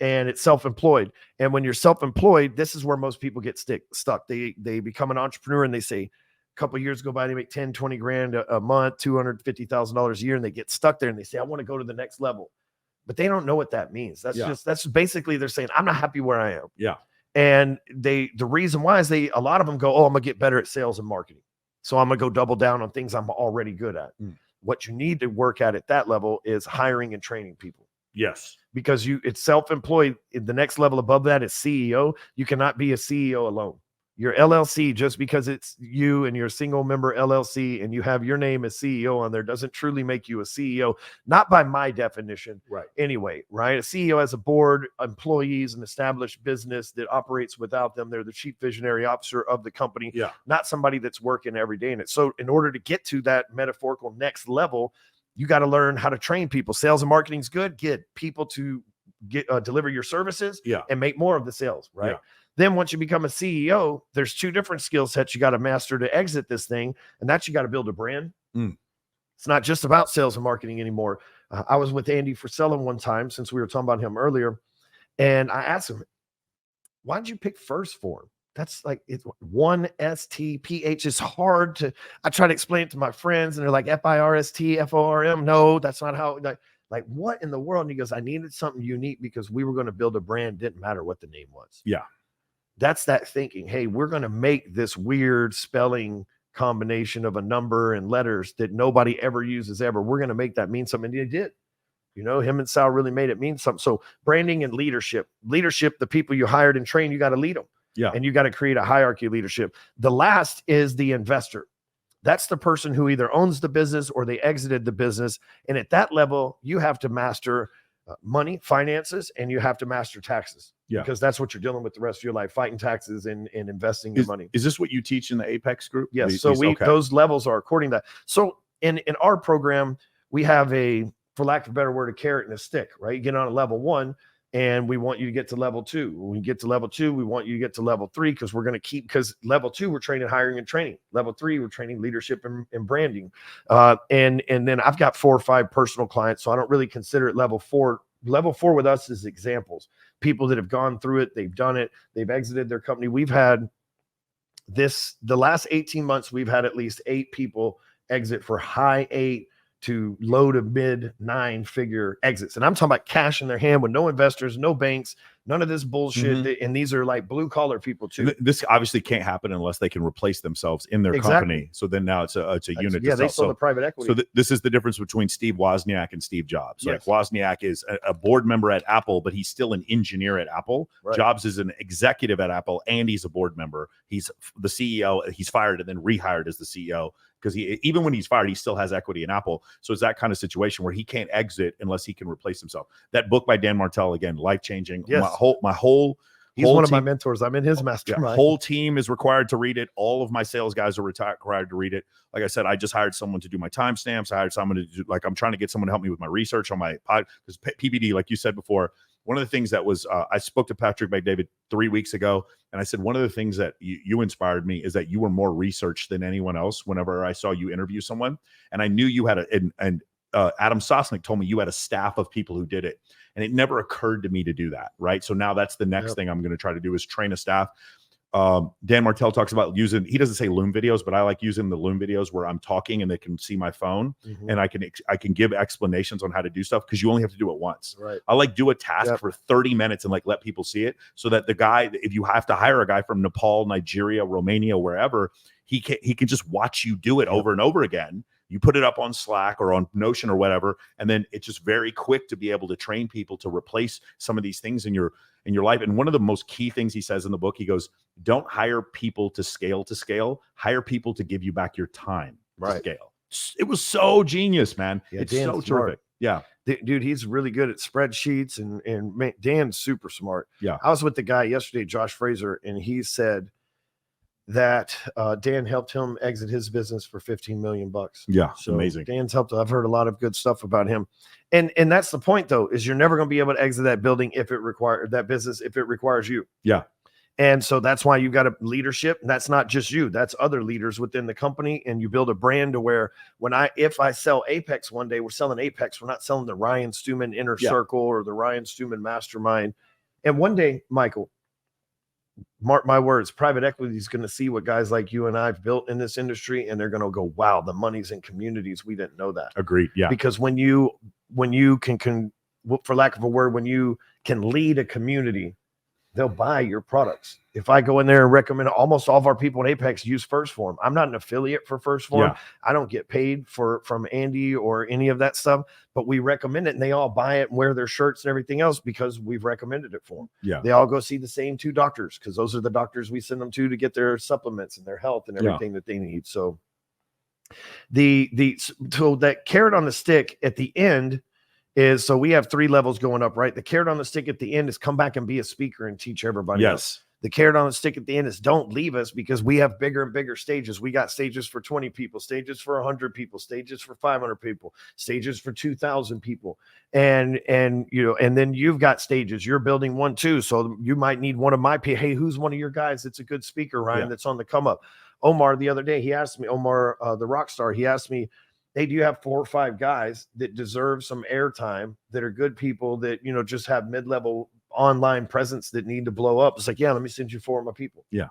and it's self-employed. And when you're self-employed, this is where most people get stuck. They become an entrepreneur, and they say, a couple of years go by, they make 10, 20 grand a month, $250,000 a year, and they get stuck there, and they say, I want to go to the next level. But they don't know what that means. That's basically, they're saying, I'm not happy where I am. Yeah. And the reason why is a lot of them go, oh, I'm gonna get better at sales and marketing, so I'm gonna go double down on things I'm already good at. What you need to work at that level is hiring and training people. Yes. Because it's self-employed. The next level above that is CEO. You cannot be a CEO alone. Your LLC, just because it's you and you're a single member LLC and you have your name as CEO on there, doesn't truly make you a CEO, not by my definition. Right. Anyway, right? A CEO has a board, employees, an established business that operates without them. They're the chief visionary officer of the company, not somebody that's working every day in it. So in order to get to that metaphorical next level, you got to learn how to train people. Sales and marketing is good. Get people to deliver your services and make more of the sales, right? Yeah. Then once you become a CEO, there's 2 different skill sets you got to master to exit this thing. And that's, you got to build a brand. It's not just about sales and marketing anymore. I was with Andy Frisella one time, since we were talking about him earlier. And I asked him, why did you pick first form? That's like, it's 1STPH. It's hard to, I try to explain it to my friends and they're like, FIRSTFORM. No, that's not how, like what in the world? And he goes, I needed something unique because we were going to build a brand. Didn't matter what the name was. Yeah. That's that thinking. Hey, we're going to make this weird spelling combination of a number and letters that nobody ever uses ever. We're going to make that mean something. And they did. Him and Sal really made it mean something. So branding and leadership, the people you hired and trained, you got to lead them. Yeah. And you got to create a hierarchy of leadership. The last is the investor. That's the person who either owns the business or they exited the business. And at that level, you have to master money, finances, and you have to master taxes. Yeah. Because that's what you're dealing with the rest of your life, fighting taxes and investing your money. Is this what you teach in the Apex group? Yes. So those levels are according to that. So in our program, we have for lack of a better word, a carrot and a stick, right? You get on a level 1 and we want you to get to level 2. When you get to level 2, we want you to get to level 3 because we're going to because level 2, we're training hiring and training. Level 3, we're training leadership and branding. And then I've got 4 or 5 personal clients, so I don't really consider it level 4. Level 4 with us is examples. People that have gone through it, they've done it, they've exited their company. We've had the last 18 months, we've had at least 8 people exit for high 8 to low to mid 9-figure exits. And I'm talking about cash in their hand with no investors, no banks, none of this bullshit. Mm-hmm. And these are like blue collar people too. This obviously can't happen unless they can replace themselves in their company. So then now it's a unit. Yeah, they sold the private equity. So this is the difference between Steve Wozniak and Steve Jobs. Yes. Like Wozniak is a board member at Apple, but he's still an engineer at Apple. Right. Jobs is an executive at Apple and he's a board member. He's the CEO. He's fired and then rehired as the CEO. Because even when he's fired, he still has equity in Apple. So it's that kind of situation where he can't exit unless he can replace himself. That book by Dan Martell, again, life-changing. Yes. My whole He's one of my mentors. I'm in his mastermind. Whole team is required to read it. All of my sales guys are required to read it. Like I said, I just hired someone to do my timestamps. I hired someone to do, like, I'm trying to get someone to help me with my research on my pod, because PBD, like you said before, one of the things that was, I spoke to Patrick McDavid 3 weeks ago, and I said, one of the things that you inspired me is that you were more researched than anyone else whenever I saw you interview someone. And I knew you had Adam Sosnick told me you had a staff of people who did it. And it never occurred to me to do that. Right. So now that's the next thing I'm going to try to do is train a staff. Dan Martell talks about using, he doesn't say Loom videos, but I like using the Loom videos where I'm talking and they can see my phone and I can give explanations on how to do stuff, because you only have to do it once. Right. I like do a task for 30 minutes and like let people see it, so that the guy, if you have to hire a guy from Nepal, Nigeria, Romania, wherever, he can just watch you do it over and over again. You put it up on Slack or on Notion or whatever, and then it's just very quick to be able to train people to replace some of these things in your life. And one of the most key things he says in the book, he goes, don't hire people to scale, hire people to give you back your time to scale. It was so genius, man. It's Dan's so terrific. Yeah. Dude, he's really good at spreadsheets, and man, Dan's super smart. Yeah. I was with the guy yesterday, Josh Fraser, and he said that Dan helped him exit his business for $15 million. Yeah, so amazing. Dan's helped. I've heard a lot of good stuff about him, and that's the point, though, is you're never going to be able to exit that building if it requires you. Yeah, and so that's why you've got a leadership. And that's not just you; that's other leaders within the company, and you build a brand to where if I sell Apex one day, we're selling Apex. We're not selling the Ryan Stewman Inner Circle or the Ryan Stewman Mastermind. And one day, Michael, mark my words, private equity is going to see what guys like you and I've built in this industry, and they're going to go, wow, the money's in communities. We didn't know that. Agreed. Yeah. Because when you can, for lack of a word, when you can lead a community, they'll buy your products. If I go in there and recommend, almost all of our people in Apex use First Form. I'm not an affiliate for First Form. Yeah. I don't get paid from Andy or any of that stuff, but we recommend it, and they all buy it and wear their shirts and everything else because we've recommended it for them. Yeah. They all go see the same 2 doctors, because those are the doctors we send them to get their supplements and their health and everything that they need. So so that carrot on the stick at the end is, so we have 3 levels going up, right? The carrot on the stick at the end is come back and be a speaker and teach everybody else. The carrot on the stick at the end is don't leave us, because we have bigger and bigger stages. We got stages for 20 people, stages for 100 people, stages for 500 people, stages for 2,000 people. And then you've got stages. You're building one too. So you might need one of my, hey, who's one of your guys that's a good speaker, Ryan, that's on the come up? Omar, the other day, he asked me, Omar, the rock star, he asked me, hey, do you have 4 or 5 guys that deserve some airtime, that are good people, that, just have mid-level online presence that need to blow up? It's like, yeah, let me send you 4 of my people. Yeah.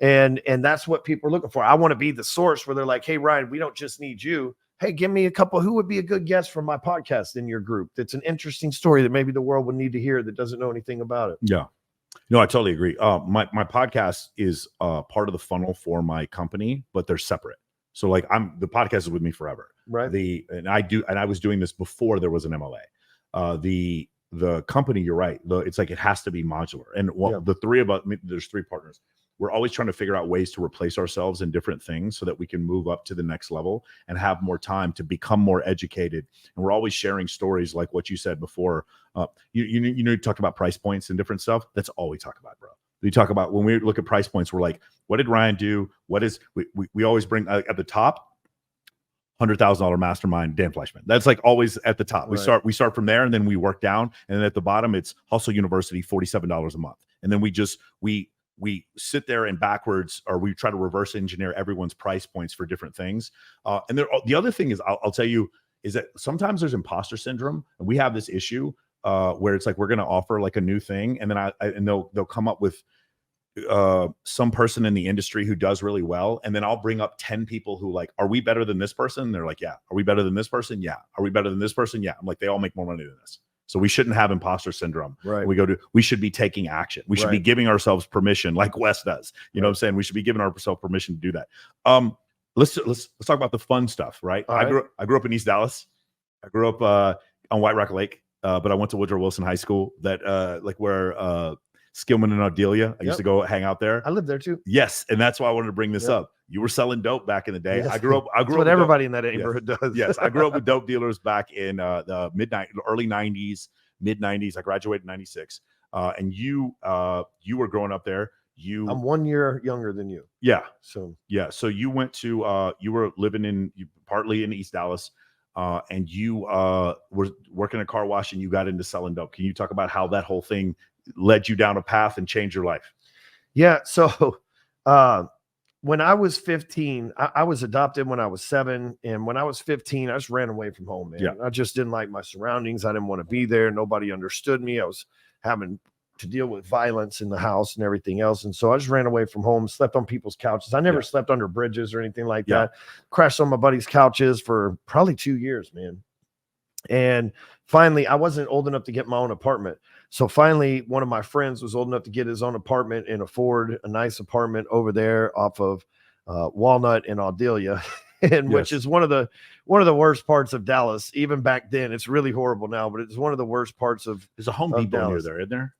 And that's what people are looking for. I want to be the source where they're like, hey, Ryan, we don't just need you. Hey, give me a couple. Who would be a good guest from my podcast in your group? That's an interesting story that maybe the world would need to hear that doesn't know anything about it. Yeah. No, I totally agree. My podcast is part of the funnel for my company, but they're separate. So like the podcast is with me forever. Right. I was doing this before there was an MLA. The company, you're right. It's like, it has to be modular. And the 3 of us, there's 3 partners. We're always trying to figure out ways to replace ourselves in different things so that we can move up to the next level and have more time to become more educated. And we're always sharing stories like what you said before. You talked about price points and different stuff. That's all we talk about, bro. We talk about, when we look at price points, we're like, what did Ryan do? We always bring at the top, $100,000 mastermind, Dan Fleischman. That's like always at the top. Right. We start from there, and then we work down. And then at the bottom, it's Hustle University, $47 a month. And then we sit there and backwards, or we try to reverse engineer everyone's price points for different things. And the other thing is, I'll tell you, is that sometimes there's imposter syndrome, and we have this issue where it's like, we're going to offer like a new thing, and then they'll come up with some person in the industry who does really well, and then I'll bring up 10 people who like, are we better than this person? And they're like, yeah. Are we better than this person? Yeah. Are we better than this person? Yeah. I'm like, they all make more money than this. So we shouldn't have imposter syndrome. Right. We should be taking action. We should be giving ourselves permission, like Wes does. You know what I'm saying? We should be giving ourselves permission to do that. Let's talk about the fun stuff, right? I grew up in East Dallas. I grew up on White Rock Lake, but I went to Woodrow Wilson High School, where Skillman and Ardelia. I used to go hang out there. I lived there too. Yes, and that's why I wanted to bring this up. You were selling dope back in the day. Yes. I grew up. That's what everybody in that neighborhood does. Yes, I grew up with dope dealers back in the early '90s, mid '90s. I graduated in '96. and you were growing up there. I'm 1 year younger than you. Yeah. So you went to you were living partly in East Dallas, and you were working a car wash, and you got into selling dope. Can you talk about how that whole thing led you down a path and changed your life? Yeah. So when I was 15, I was adopted when I was 7. And when I was 15, I just ran away from home, man. Yeah. I just didn't like my surroundings. I didn't want to be there. Nobody understood me. I was having to deal with violence in the house and everything else. And so I just ran away from home, slept on people's couches. I never slept under bridges or anything like that. Crashed on my buddy's couches for probably 2 years, man. And finally, I wasn't old enough to get my own apartment. So finally, one of my friends was old enough to get his own apartment and afford a nice apartment over there off of Walnut and Audelia, and which is one of the worst parts of Dallas. Even back then, it's really horrible now, but it's one of the worst parts of. There's a Home Depot near there, isn't there?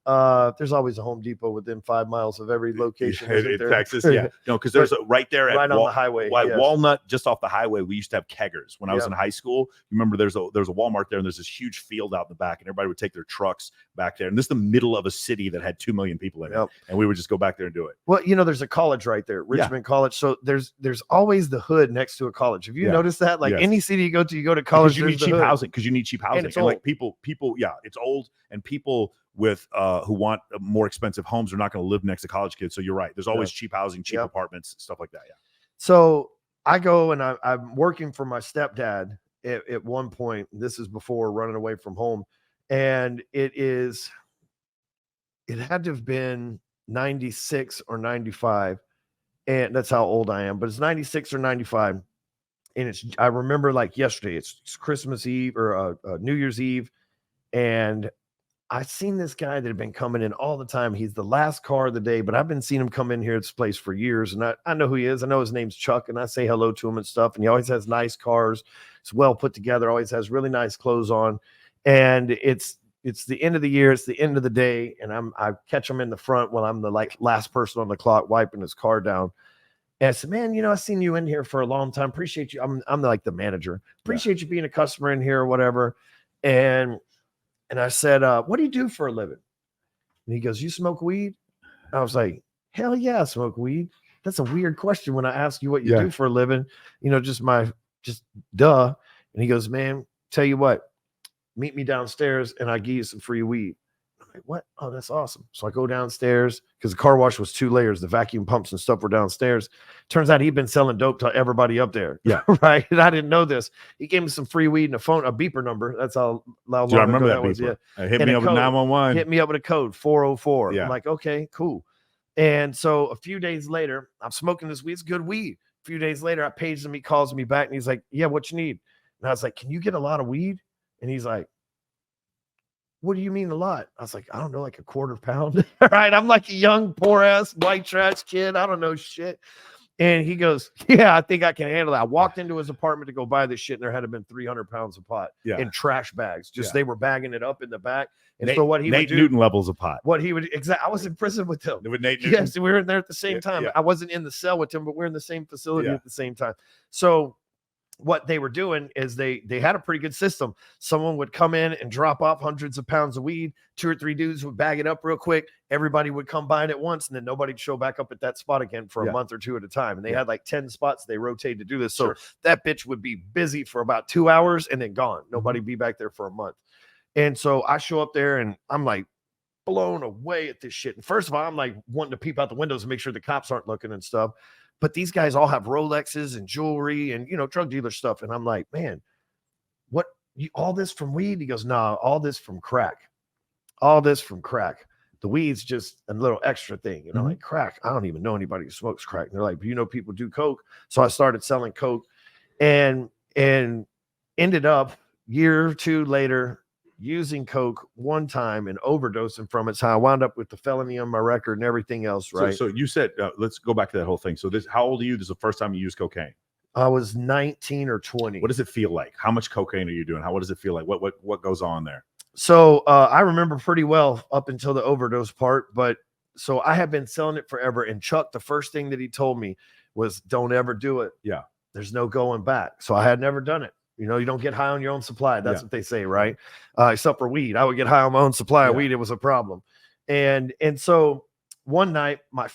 There's always a Home Depot within 5 miles of every location in Texas. Yeah, no, because there's right there at on the highway. Walnut, just off the highway. We used to have keggers when I was in high school. You remember there's a Walmart there, and there's this huge field out in the back, and everybody would take their trucks back there. And this is the middle of a city that had 2 million people in it, and we would just go back there and do it. Well, there's a college right there, Richmond College. So there's always the hood next to a college. Have you noticed that? Like any city you go to college, you need cheap housing because you need cheap housing. And like people, it's old, and people with who want more expensive homes are not going to live next to college kids. So you're right. There's always cheap housing, cheap apartments, stuff like that. Yeah. So I go and I'm working for my stepdad at one point. This is before running away from home, and it had to have been 96 or 95, and that's how old I am. But it's 96 or 95. And I remember like yesterday, it's Christmas Eve or New Year's Eve. And I've seen this guy that had been coming in all the time. He's the last car of the day, but I've been seeing him come in here at this place for years. And I know who he is. I know his name's Chuck, and I say hello to him and stuff. And he always has nice cars. It's well put together, always has really nice clothes on. And it's the end of the year. It's the end of the day. And I catch him in the front while I'm the last person on the clock wiping his car down. And I said, man, I've seen you in here for a long time. Appreciate you. I'm like the manager. Appreciate you being a customer in here or whatever. And I said, what do you do for a living? And he goes, you smoke weed? I was like, hell yeah, I smoke weed. That's a weird question when I ask you what you do for a living. Just duh. And he goes, man, tell you what, meet me downstairs and I'll give you some free weed. Like, what? Oh, that's awesome. So I go downstairs because the car wash was 2 layers. The vacuum pumps and stuff were downstairs. Turns out he'd been selling dope to everybody up there. Yeah. Right. And I didn't know this. He gave me some free weed and a beeper number. That's how long I remember that was. Yeah. Hit me up with 911. Hit me up with a code 404. Yeah. I'm like, okay, cool. And so a few days later, I'm smoking this weed. It's good weed. A few days later, I paged him. He calls me back and he's like, yeah, what you need? And I was like, can you get a lot of weed? And he's like, what do you mean a lot? I was like, I don't know, like a quarter pound. All right. I'm like a young, poor ass white trash kid. I don't know shit. And he goes, yeah, I think I can handle that. I walked into his apartment to go buy this shit, and there had been 300 pounds of pot in trash bags. They were bagging it up in the back. And so what he would do, Newton levels of pot. What he would I was in prison with him. With Nate Newton. Yes, we were in there at the same time. I wasn't in the cell with him, but we're in the same facility at the same time. So what they were doing is they had a pretty good system. Someone would come in and drop off hundreds of pounds of weed. 2 or 3 dudes would bag it up real quick. Everybody would come by it at once, and then nobody'd show back up at that spot again for a month or 2 at a time. And they had like 10 spots they rotated to do this. So that bitch would be busy for about 2 hours and then gone. Nobody be back there for a month. And so I show up there and I'm like blown away at this shit. And first of all, I'm like wanting to peep out the windows and make sure the cops aren't looking and stuff. But these guys all have Rolexes and jewelry and, drug dealer stuff. And I'm like, man, what, all this from weed? He goes, nah, all this from crack. All this from crack. The weed's just a little extra thing, like crack. I don't even know anybody who smokes crack. And they're like, people do coke. So I started selling coke and ended up year or 2 later using coke one time and overdosing from it. So I wound up with the felony on my record and everything else. Right. So you said, let's go back to that whole thing. So how old are you? This is the first time you used cocaine. I was 19 or 20. What does it feel like? How much cocaine are you doing? What does it feel like? What goes on there? So I remember pretty well up until the overdose part, but so I have been selling it forever. And Chuck, the first thing that he told me was, don't ever do it. Yeah. There's no going back. So I had never done it. You don't get high on your own supply. That's what they say, right? Except for weed. I would get high on my own supply of weed. It was a problem. And so one night, my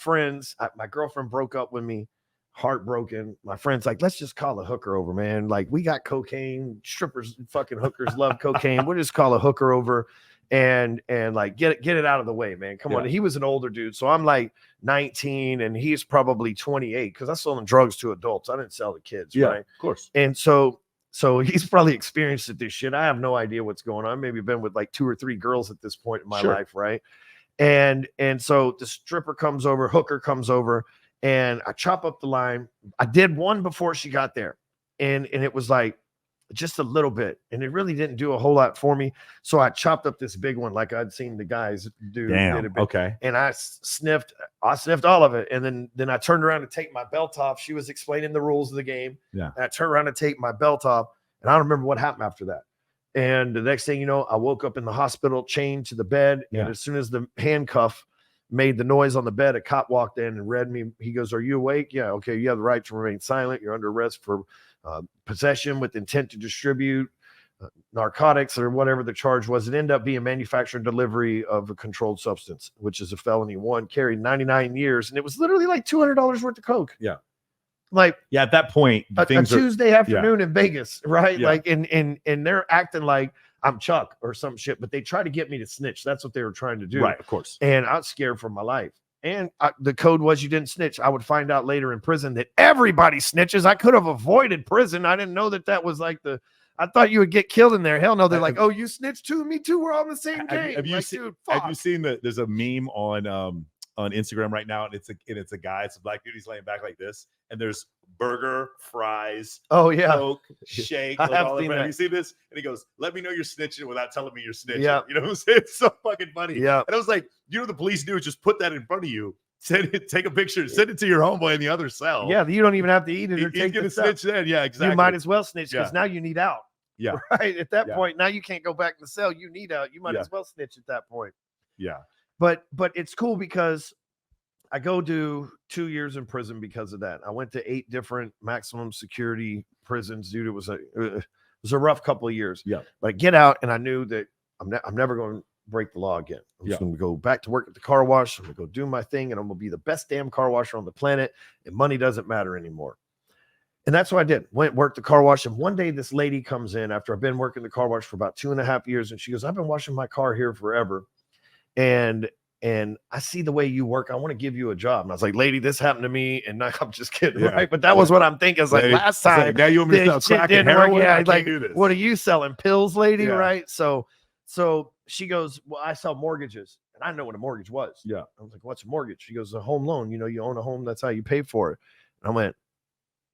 girlfriend broke up with me, heartbroken. My friend's like, let's just call a hooker over, man. Like, we got cocaine, strippers, fucking hookers love cocaine. We'll just call a hooker over and like get it out of the way, man. Come on. And he was an older dude. So I'm like 19 and he's probably 28 because I'm selling drugs to adults. I didn't sell to kids, right? Of course. And so he's probably experienced this shit. I have no idea what's going on. Maybe been with like 2 or 3 girls at this point in my life, right? And so the stripper comes over, hooker comes over, and I chop up the line. I did one before she got there, and it was like just a little bit, and it really didn't do a whole lot for me. So I chopped up this big one, like I'd seen the guys do. Damn. Okay. And I sniffed all of it, and then I turned around to take my belt off. She was explaining the rules of the game. Yeah. And I turned around to take my belt off, and I don't remember what happened after that. And the next thing you know, I woke up in the hospital, chained to the bed. Yeah. And as soon as the handcuff made the noise on the bed, a cop walked in and read me. He goes, "Are you awake?" "Yeah." "Okay, you have the right to remain silent. You're under arrest for possession with intent to distribute narcotics," or whatever the charge was. It ended up being manufacture and delivery of a controlled substance, which is a felony. One carried 99 years, and it was literally like $200 worth of coke. Yeah. Like, yeah, at that point, a Tuesday afternoon in Vegas, right? Yeah. Like, and they're acting like I'm Chuck or some shit, but they try to get me to snitch. That's what they were trying to do. Right, of course. And I was scared for my life. And the code was you didn't snitch. I would find out later in prison that everybody snitches. I could have avoided prison. I didn't know that was like I thought you would get killed in there. Hell no. They're like, "Oh, you snitched too? Me too. We're all in the same game." Have you seen that? There's a meme on Instagram right now, and it's a guy, it's a black dude, he's laying back like this, and there's burger, fries, Coke, shake. Have you seen this? And he goes, "Let me know you're snitching without telling me you're snitching." Yeah. You know what I'm saying? It's so fucking funny. Yeah. And I was like, you know what the police do is just put that in front of you, take a picture, send it to your homeboy in the other cell. Yeah, you don't even have to eat it or take it. Snitch then. Yeah, exactly. You might as well snitch because now you need out. Yeah. Right. At that point, now you can't go back to the cell. You need out. You might as well snitch at that point. Yeah. But it's cool because I go do 2 years in prison because of that. I went to 8 different maximum security prisons, dude. It was a rough couple of years. Yeah. But I get out and I knew that I'm never going to break the law again. I'm just going to go back to work at the car wash. I'm going to go do my thing, and I'm going to be the best damn car washer on the planet, and money doesn't matter anymore. And that's what I did. Went work the car wash. And one day this lady comes in after I've been working the car wash for about 2.5 years. And she goes, "I've been washing my car here forever. And I see the way you work. I want to give you a job." And I was like, "Lady, this happened to me." And I'm just kidding, right? But that was what I'm thinking. It's like, last time, like, now you want me to sell crack and heroin? Yeah, I like, do this. "What are you selling? Pills, lady?" Right? So she goes, "Well, I sell mortgages." And I know what a mortgage was. Yeah. I was like, "What's a mortgage?" She goes, "A home loan. You know, you own a home. That's how you pay for it." And I went,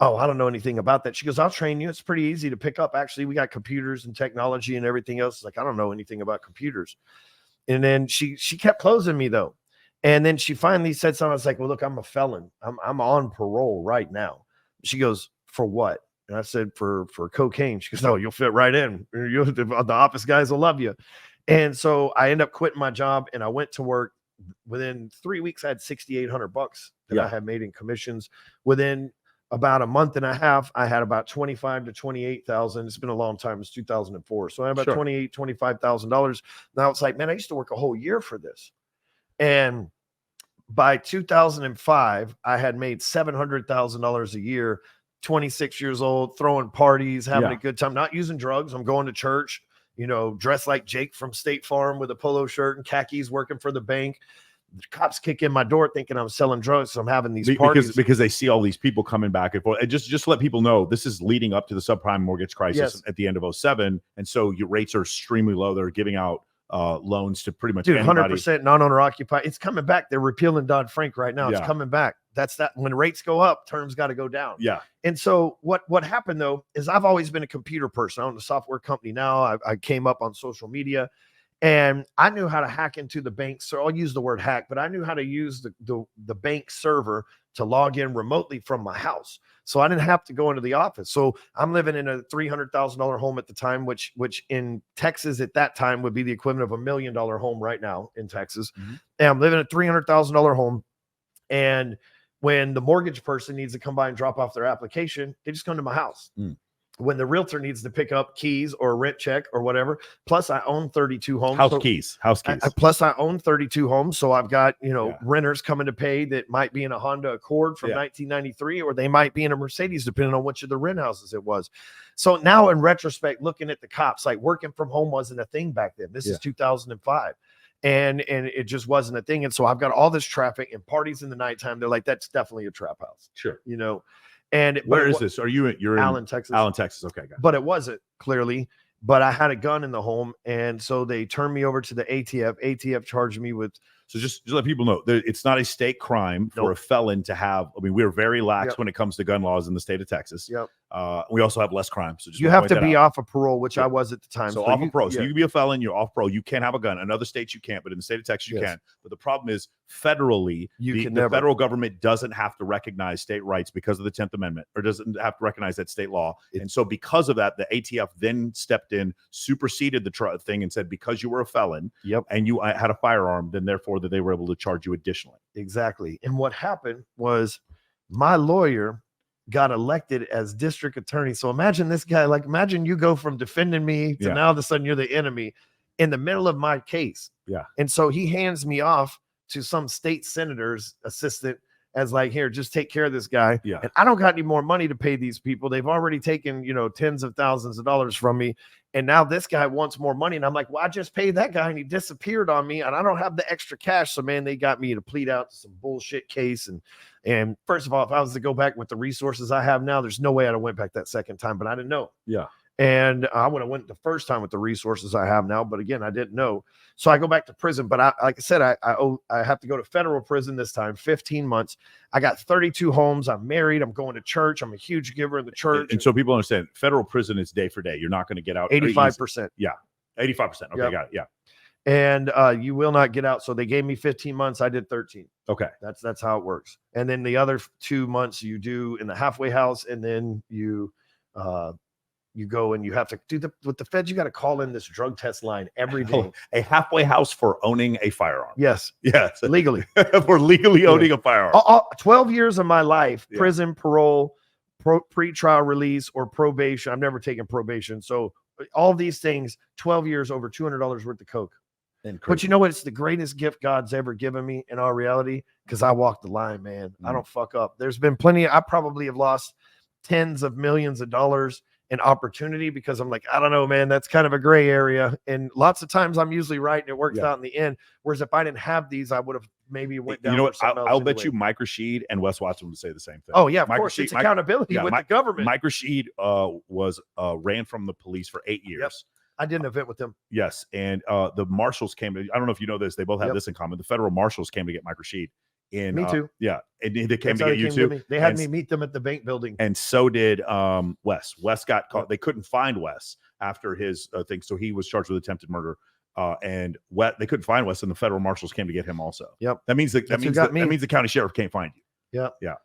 "Oh, I don't know anything about that." She goes, "I'll train you. It's pretty easy to pick up. Actually, we got computers and technology and everything else." It's like, "I don't know anything about computers." And then she kept closing me though. And then she finally said something. I was like, "Well, look, I'm a felon. I'm on parole right now." She goes, "For what?" And I said, for cocaine." She goes, "No, you'll fit right in. The office guys will love you." And so I ended up quitting my job and I went to work. Within 3 weeks, I had $6,800 that I had made in commissions. Within about a month and a half, I had about 25 to 28,000. It's been a long time. It's 2004. So I had about $25,000. Now it's like, man, I used to work a whole year for this. And by 2005, I had made $700,000 a year, 26 years old, throwing parties, having a good time, not using drugs. I'm going to church, you know, dressed like Jake from State Farm with a polo shirt and khakis, working for the bank. The cops kick in my door thinking I'm selling drugs. So I'm having these parties because they see all these people coming back and forth. And just to let people know, this is leading up to the subprime mortgage crisis at the end of 2007. And so your rates are extremely low. They're giving out loans to pretty much anybody. 100% non-owner occupied. It's coming back. They're repealing Dodd-Frank right now. It's coming back. That's that. When rates go up, terms got to go down. Yeah. And so what happened though is I've always been a computer person. I own a software company now. I came up on social media. And I knew how to hack into the bank. So I'll use the word hack, but I knew how to use the bank server to log in remotely from my house. So I didn't have to go into the office. So I'm living in a $300,000 home at the time, which in Texas at that time would be the equivalent of $1 million home right now in Texas. Mm-hmm. And I'm living in a $300,000 home. And when the mortgage person needs to come by and drop off their application, they just come to my house. when the realtor needs to pick up keys or a rent check or whatever. Plus I own 32 homes. House keys. Plus I own 32 homes. So I've got, Yeah. renters coming to pay that might be in a Honda Accord from 1993, or they might be in a Mercedes, depending on which of the rent houses it was. So now in retrospect, looking at the cops, like working from home wasn't a thing back then. This is 2005. And it just wasn't a thing. And so I've got all this traffic and parties in the nighttime. They're like, that's definitely a trap house. Sure. And where is this? You're Allen, in Texas. Allen, Texas. Okay. Got it. But it wasn't, clearly. But I had a gun in the home. And so they turned me over to the ATF. ATF charged me with. So just let people know, it's not a state crime for a felon to have. I mean, we're very lax when it comes to gun laws in the state of Texas. Yep. We also have less crime. So you have to be off of parole, which I was at the time. So off of parole. So you can be a felon, you're off parole. You can't have a gun. In other states you can't, but in the state of Texas you can. But the problem is federally, the federal government doesn't have to recognize state rights because of the 10th Amendment, or doesn't have to recognize that state law. And so because of that, the ATF then stepped in, superseded the thing and said, because you were a felon and you had a firearm, then therefore that they were able to charge you additionally. Exactly. And what happened was my lawyer got elected as district attorney. So imagine this guy, like imagine you go from defending me to now all of a sudden you're the enemy in the middle of my case. Yeah. And so he hands me off to some state senator's assistant as like, here, just take care of this guy. Yeah. And I don't got any more money to pay these people. They've already taken, tens of thousands of dollars from me. And now this guy wants more money. And I'm like, well, I just paid that guy and he disappeared on me and I don't have the extra cash. So man, they got me to plead out to some bullshit case. And first of all, if I was to go back with the resources I have now, there's no way I'd have went back that second time, but I didn't know. Yeah. And I would have went the first time with the resources I have now, but again, I didn't know. So I go back to prison, but like I said, I have to go to federal prison this time, 15 months. I got 32 homes. I'm married. I'm going to church. I'm a huge giver in the church. And so people understand federal prison is day for day. You're not going to get out. 85%. Yeah. 85%. Okay. Got it. Yeah. And you will not get out. So they gave me 15 months. I did 13. Okay. That's how it works. And then the other 2 months you do in the halfway house, and then you go and you have to do with the feds. You got to call in this drug test line every day. A halfway house for owning a firearm. Yes. Yes. Legally. For legally owning a firearm. 12 years of my life, prison, parole, pre-trial release, or probation. I've never taken probation. So all these things, 12 years, over $200 worth of coke. But you know what? It's the greatest gift God's ever given me in all reality, because I walk the line, man. I don't fuck up. There's been plenty. I probably have lost tens of millions of dollars in opportunity because I'm like, I don't know, man, that's kind of a gray area. And lots of times I'm usually right and it works out in the end. Whereas if I didn't have these, I would have maybe went down. You know what? I'll bet you Mike Rashid and Wes Watson would say the same thing. Oh yeah, of course. It's accountability with the government. Mike Rashid ran from the police for 8 years. Yep. I did an event with them. Yes. And the marshals came to, I don't know if you know this, they both have this in common. The federal marshals came to get Mike Rashid. Me too. Yeah. And they came to get you too. They had me meet them at the bank building. And so did Wes. Wes got caught. They couldn't find Wes after his thing. So he was charged with attempted murder. And they couldn't find Wes, and the federal marshals came to get him also. Yep. That means that means the county sheriff can't find you. Yeah. Yeah.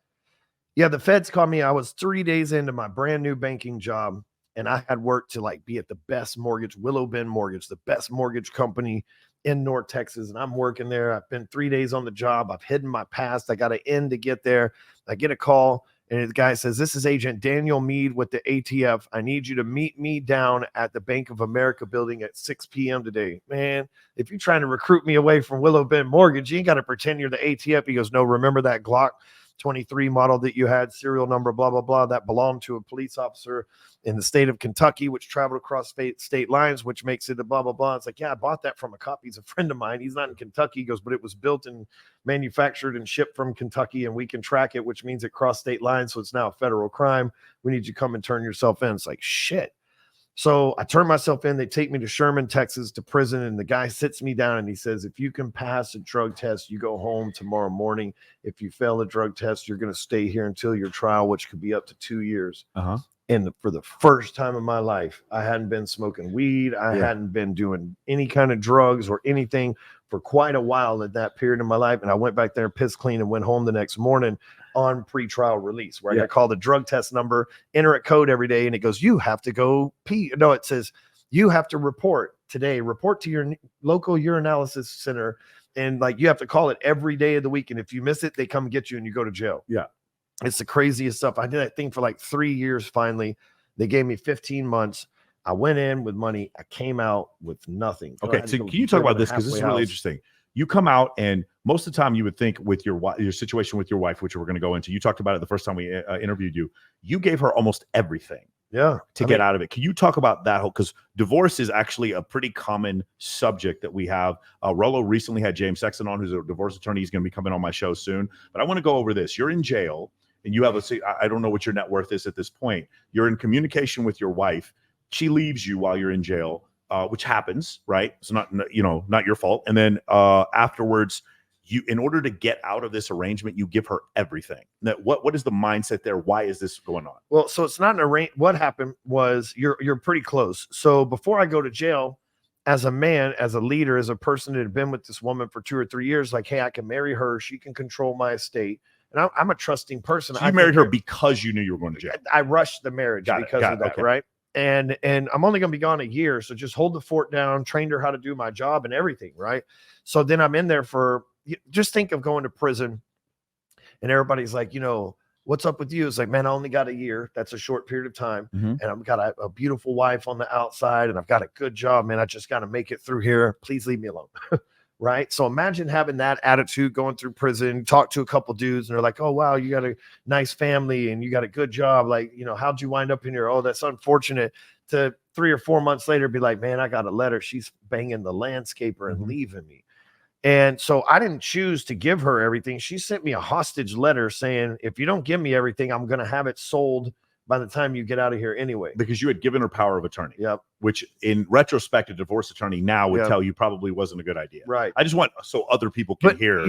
Yeah. The feds called me. I was 3 days into my brand new banking job. And I had worked to be at the best mortgage, Willow Bend Mortgage, the best mortgage company in North Texas. And I'm working there. I've been 3 days on the job. I've hidden my past. I got to end to get there. I get a call and the guy says, "This is Agent Daniel Meade with the ATF. I need you to meet me down at the Bank of America building at 6 p.m. today." Man, if you're trying to recruit me away from Willow Bend Mortgage, you ain't got to pretend you're the ATF. He goes, "No, remember that Glock 23 model that you had, serial number, blah, blah, blah, that belonged to a police officer in the state of Kentucky, which traveled across state lines, which makes it a blah, blah, blah." It's like, yeah, I bought that from a cop. He's a friend of mine. He's not in Kentucky. He goes, "But it was built and manufactured and shipped from Kentucky, and we can track it, which means it crossed state lines. So it's now a federal crime. We need you to come and turn yourself in." It's like, shit. So I turn myself in. They take me to Sherman, Texas, to prison. And the guy sits me down and he says, "If you can pass a drug test, you go home tomorrow morning. If you fail a drug test, you're going to stay here until your trial, which could be up to 2 years." And for the first time in my life, I hadn't been smoking weed. I hadn't been doing any kind of drugs or anything for quite a while at that period in my life. And I went back there, pissed clean, and went home the next morning on pretrial release, where I got called the drug test number, enter a code every day. And it goes, "You have to go pee." No, it says, "You have to report today, report to your local urinalysis center." And you have to call it every day of the week. And if you miss it, they come get you and you go to jail. Yeah. It's the craziest stuff. I did that thing for 3 years. Finally, They gave me 15 months. I went in with money. I came out with nothing. Okay, so can you talk about this, because this is really interesting. You come out, and most of the time you would think with your situation with your wife, which we're going to go into, you talked about it the first time we interviewed you. You gave her almost everything. Yeah, to get out of it. Can you talk about that whole, because divorce is actually a pretty common subject that we have. Rollo recently had James Sexton on, who's a divorce attorney. He's going to be coming on my show soon. But I want to go over this. You're in jail, and you have I don't know what your net worth is at this point. You're in communication with your wife. She leaves you while you're in jail, which happens, right? It's not your fault. And then afterwards, in order to get out of this arrangement, you give her everything. Now, what is the mindset there? Why is this going on? Well, so it's not an arrangement. What happened was you're pretty close. So before I go to jail, as a man, as a leader, as a person that had been with this woman for 2 or 3 years, like, hey, I can marry her. She can control my estate. And I'm a trusting person. So you married her because you knew you were going to jail. I rushed the marriage because of that, okay. Right? And I'm only going to be gone a year. So just hold the fort down, trained her how to do my job and everything, right? So then I'm in there for, just think of going to prison and everybody's like, what's up with you? It's like, man, I only got a year. That's a short period of time. Mm-hmm. And I've got a beautiful wife on the outside and I've got a good job, man. I just got to make it through here. Please leave me alone. Right? So imagine having that attitude going through prison, talk to a couple dudes and they're like, oh, wow, you got a nice family and you got a good job. Like, how'd you wind up in here? Oh, that's unfortunate. To 3 or 4 months later, be like, man, I got a letter. She's banging the landscaper and leaving me. And so I didn't choose to give her everything. She sent me a hostage letter saying, if you don't give me everything, I'm going to have it sold by the time you get out of here anyway. Because you had given her power of attorney. Yep. Which in retrospect, a divorce attorney now would tell you probably wasn't a good idea. Right. I just want so other people can hear.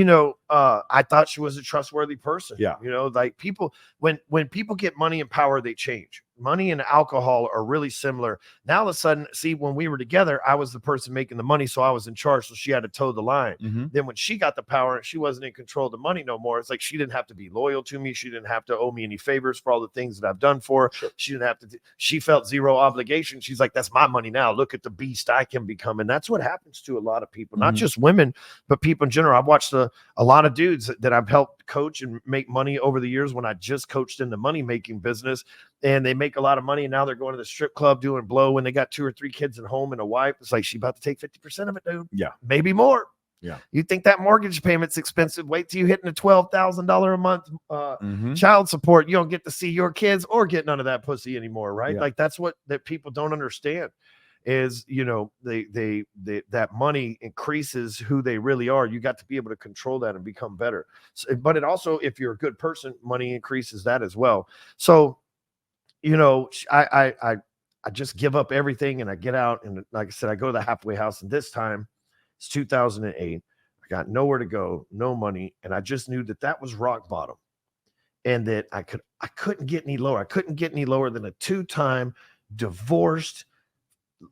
I thought she was a trustworthy person. Yeah. Like people, when people get money and power, they change. Money and alcohol are really similar. Now all of a sudden, see, when we were together, I was the person making the money, so I was in charge, so she had to toe the line. Mm-hmm. Then when she got the power and she wasn't in control of the money no more, it's like she didn't have to be loyal to me. She didn't have to owe me any favors for all the things that I've done for her. Sure. She didn't have to. She felt zero obligation. She's like, that's my money now. Look at the beast I can become. And that's what happens to a lot of people, not just women, but people in general. I've watched a lot of dudes that I've helped coach and make money over the years when I just coached in the money making business, and they make a lot of money. And now they're going to the strip club doing blow when they got 2 or 3 kids at home and a wife. It's like, she about to take 50% of it, dude. Yeah. Maybe more. Yeah. You think that mortgage payment's expensive? Wait till you hitting a $12,000 a month child support. You don't get to see your kids or get none of that pussy anymore. Right. Yeah. Like that's what that people don't understand is, that money increases who they really are. You got to be able to control that and become better. So, but it also, if you're a good person, money increases that as well. So, I just give up everything and I get out. And like I said, I go to the halfway house, and this time it's 2008. I got nowhere to go, no money. And I just knew that was rock bottom and that I couldn't get any lower. I couldn't get any lower than a 2-time divorced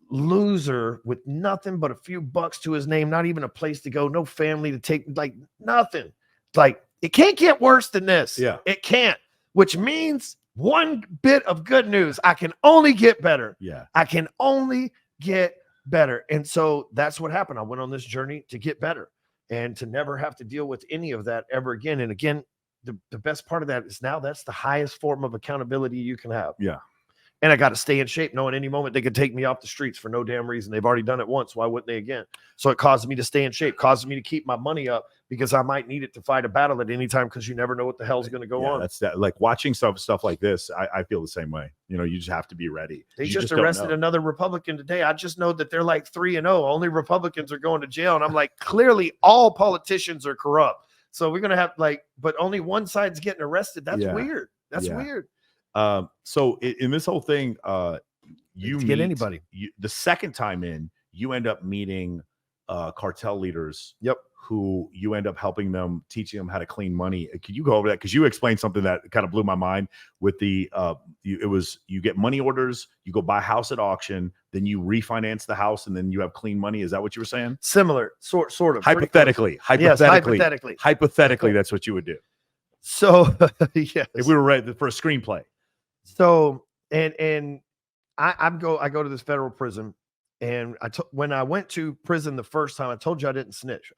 loser with nothing but a few bucks to his name, not even a place to go, no family to take, like nothing. Like it can't get worse than this. Yeah, it can't, which means one bit of good news. I can only get better. Yeah, I can only get better. And so that's what happened. I went on this journey to get better and to never have to deal with any of that ever again. And again, the best part of that is now that's the highest form of accountability you can have. Yeah. And I got to stay in shape, knowing any moment they could take me off the streets for no damn reason. They've already done it once. Why wouldn't they again? So it caused me to stay in shape, caused me to keep my money up because I might need it to fight a battle at any time because you never know what the hell's going to go on. That's that. Like watching stuff like this, I feel the same way. You just have to be ready. They just arrested another Republican today. I just know that they're like 3-0. Only Republicans are going to jail. And I'm like, clearly all politicians are corrupt. So we're going to have but only one side's getting arrested. That's weird. That's weird. So in this whole thing, you get anybody. The second time in, you end up meeting cartel leaders. Yep. Who you end up helping them, teaching them how to clean money. Could you go over that? Because you explained something that kind of blew my mind with you get money orders, you go buy a house at auction, then you refinance the house, and then you have clean money. Is that what you were saying? Similar, sort of. Hypothetically, yes, hypothetically, that's what you would do. So, yes. If we were ready for a screenplay. So, and I go to this federal prison, and when I went to prison the first time, I told you I didn't snitch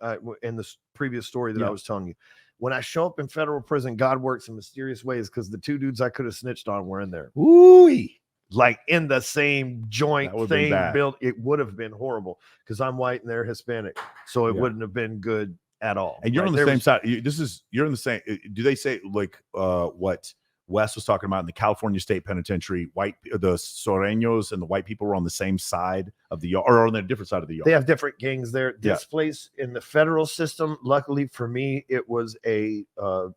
in this previous story that I was telling you. When I show up in federal prison, God works in mysterious ways because the 2 dudes I could have snitched on were in there. Ooh. like in the same joint thing built. It would have been horrible because I'm white and they're Hispanic, so it wouldn't have been good at all. And you're on the same side. You're in the same. Do they say like what Wes was talking about in the California State Penitentiary? The Sureños and the white people were on the same side of the yard, or on the different side of the yard. They have different gangs there. This place in the federal system, luckily for me, it was a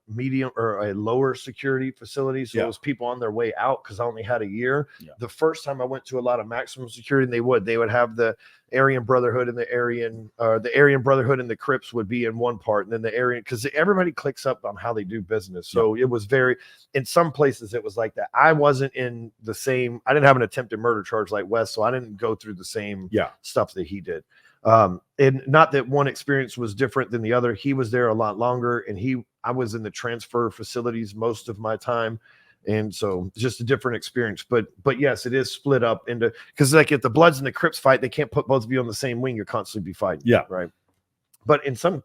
medium or a lower security facility. So it was people on their way out because I only had a year. Yeah. The first time I went to a lot of maximum security, they would have the Aryan Brotherhood and the Aryan Brotherhood and the Crips would be in one part, and then the Aryan, because everybody clicks up on how they do business. So it was in some places it was like that. I wasn't in the same. I didn't have an attempted murder charge like Wes, so I didn't go through the same stuff that he did. And not that one experience was different than the other. He was there a lot longer, and I was in the transfer facilities most of my time. And so just a different experience, but yes, it is split up into, because like if the Bloods and the Crips fight, they can't put both of you on the same wing. You're constantly be fighting. Yeah. Right. But in some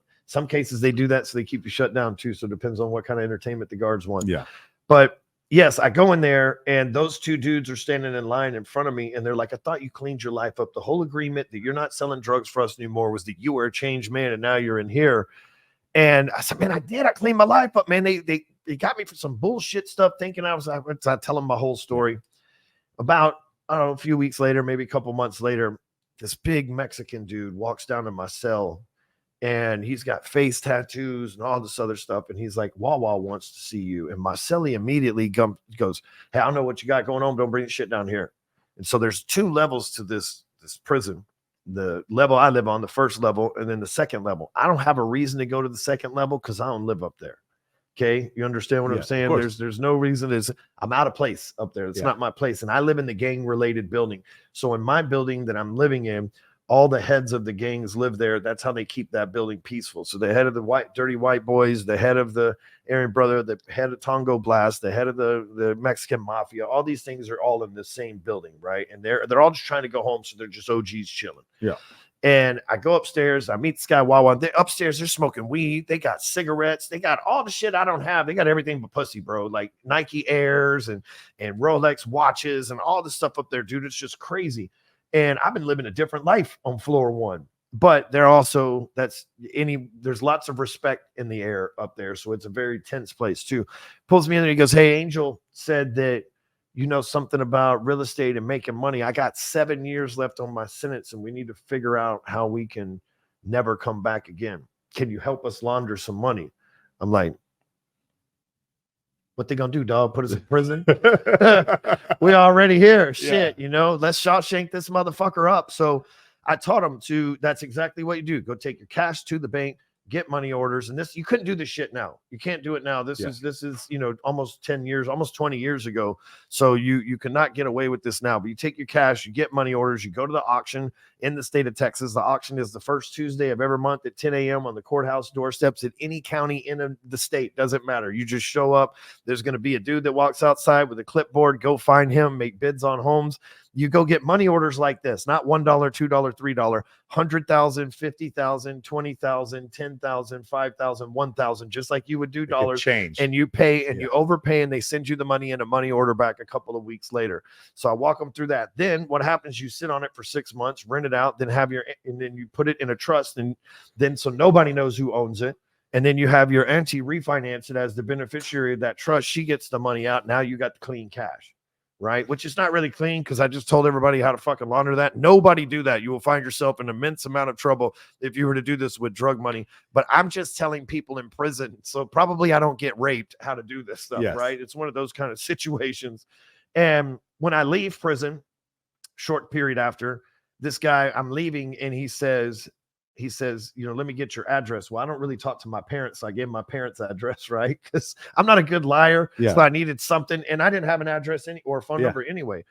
cases they do that so they keep you shut down too. So it depends on what kind of entertainment the guards want. Yeah. But yes, I go in there and those two dudes are standing in line in front of me and they're like, I thought you cleaned your life up. The whole agreement that you're not selling drugs for us anymore was that you were a changed man and now you're in here. And I said, man, I did. I cleaned my life up, man. They got me for some bullshit stuff, thinking I tell them my whole story. About, I don't know, a few weeks later, maybe a couple months later, this big Mexican dude walks down to my cell and he's got face tattoos and all this other stuff. And he's like, Wawa wants to see you. And my cellie immediately goes, hey, I don't know what you got going on. But don't bring the shit down here. And so there's two levels to this prison. The level I live on, the first level, and then the second level. I don't have a reason to go to the second level because I don't live up there. Okay, you understand what I'm saying? There's no reason. I'm out of place up there. It's not my place, and I live in the gang-related building. So in my building that I'm living in, all the heads of the gangs live there. That's how they keep that building peaceful. So the head of the dirty white boys, the head of the Aryan Brother, the head of Tongo Blast, the head of the Mexican Mafia, all these things are all in the same building, right? And they're all just trying to go home, so they're just OGs chilling. Yeah. And I go upstairs, I meet this guy Wawa. Upstairs, they're smoking weed. They got cigarettes. They got all the shit I don't have. They got everything but pussy, bro. Like Nike Airs and Rolex watches and all this stuff up there, dude. It's just crazy. And I've been living a different life on floor one. But there's lots of respect in the air up there. So it's a very tense place too. Pulls me in there. He goes, hey, Angel said that you know something about real estate and making money. I got 7 years left on my sentence and we need to figure out how we can never come back again. Can you help us launder some money? I'm like, what they gonna do, dog? Put us in prison? We already here. Shit, let's Shawshank this motherfucker up. So I taught him that's exactly what you do. Go take your cash to the bank, get money orders. And you couldn't do this shit now. You can't do it now. This is almost 10 years, almost 20 years ago. So you cannot get away with this now. But you take your cash, you get money orders, you go to the auction in the state of Texas. The auction is the first Tuesday of every month at 10 a.m. on the courthouse doorsteps in any county in the state. Doesn't matter. You just show up. There's going to be a dude that walks outside with a clipboard. Go find him, make bids on homes. You go get money orders like this, not $1, $2, $3, 100,000, 50,000, 20,000, 10,000, 5,000, 1,000, just like you would do dollars. Change. And you pay and you overpay and they send you the money in a money order back a couple of weeks later. So I walk them through that. Then what happens? You sit on it for 6 months, rent it out, then and then you put it in a trust, and then so nobody knows who owns it. And then you have your auntie refinance it as the beneficiary of that trust. She gets the money out. Now you got the clean cash. Right, which is not really clean because I just told everybody how to fucking launder that. Nobody do that. You will find yourself in an immense amount of trouble if you were to do this with drug money. But I'm just telling people in prison, so probably I don't get raped, how to do this stuff, right? It's one of those kind of situations. And when I leave prison, short period after, this guy, I'm leaving, and he says, let me get your address. Well, I don't really talk to my parents. So I gave my parents' address, right? Because I'm not a good liar. Yeah. So I needed something, and I didn't have an address or a phone number anyway.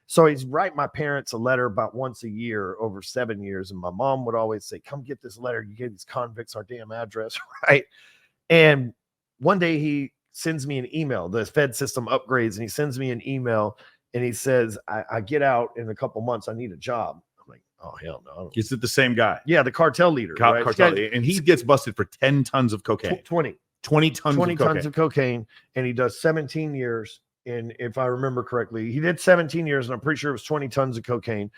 So he's write my parents a letter about once a year over 7 years. And my mom would always say, come get this letter. You gave these convicts our damn address, right? And one day he sends me an email. The Fed system upgrades, and he sends me an email, and he says, I get out in a couple months. I need a job. Oh, hell no. Is it the same guy? Yeah, the cartel leader. Right? Cartel, and he gets busted for 10 tons of cocaine. 20 tons of cocaine. And he does 17 years. And if I remember correctly, he did 17 years, and I'm pretty sure it was 20 tons of cocaine.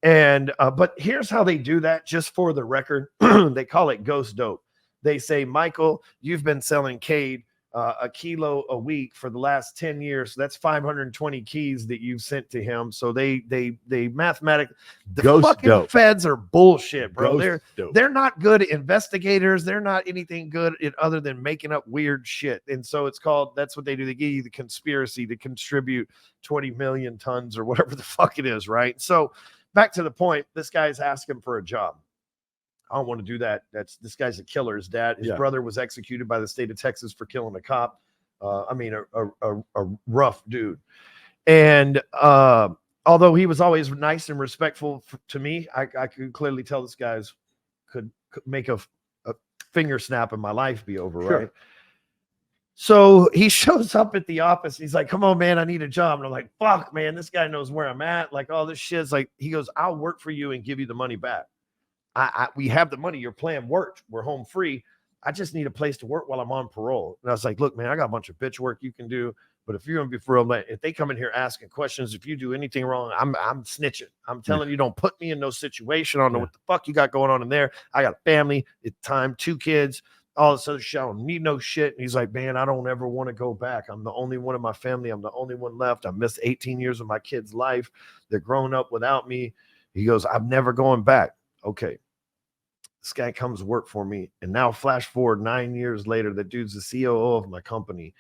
And but here's how they do that, just for the record. They call it ghost dope. They say, Michael, you've been selling Cade a kilo a week for the last 10 years. So that's 520 keys that you've sent to him. So they mathematically, the Ghost fucking dope. feds are bullshit, bro. Ghost dope. They're not good investigators. They're not anything good at other than making up weird shit. And so it's called, that's what they do. They give you the conspiracy to contribute 20 million tons or whatever the fuck it is, right? So back to the point, this guy's asking for a job. I don't want to do that. This guy's a killer. His brother was executed by the state of Texas for killing a cop. A rough dude. And although he was always nice and respectful to me, I could clearly tell this guy's could make a finger snap and my life be over, sure. Right? So he shows up at the office. He's like, come on, man, I need a job. And I'm like, fuck, man, this guy knows where I'm at. Like, all this shit's like, he goes, I'll work for you and give you the money back. We have the money. Your plan worked. We're home free. I just need a place to work while I'm on parole. And I was like, look, man, I got a bunch of bitch work you can do. But if you're going to be for real, if they come in here asking questions, if you do anything wrong, I'm snitching. I'm telling you, don't put me in no situation. I don't know what the fuck you got going on in there. I got a family, time, 2 kids. All this other shit. I don't need no shit. And he's like, man, I don't ever want to go back. I'm the only one in my family. I'm the only one left. I missed 18 years of my kid's life. They're growing up without me. He goes, I'm never going back. Okay. This guy comes to work for me. And now flash forward 9 years later, that dude's the COO of my company.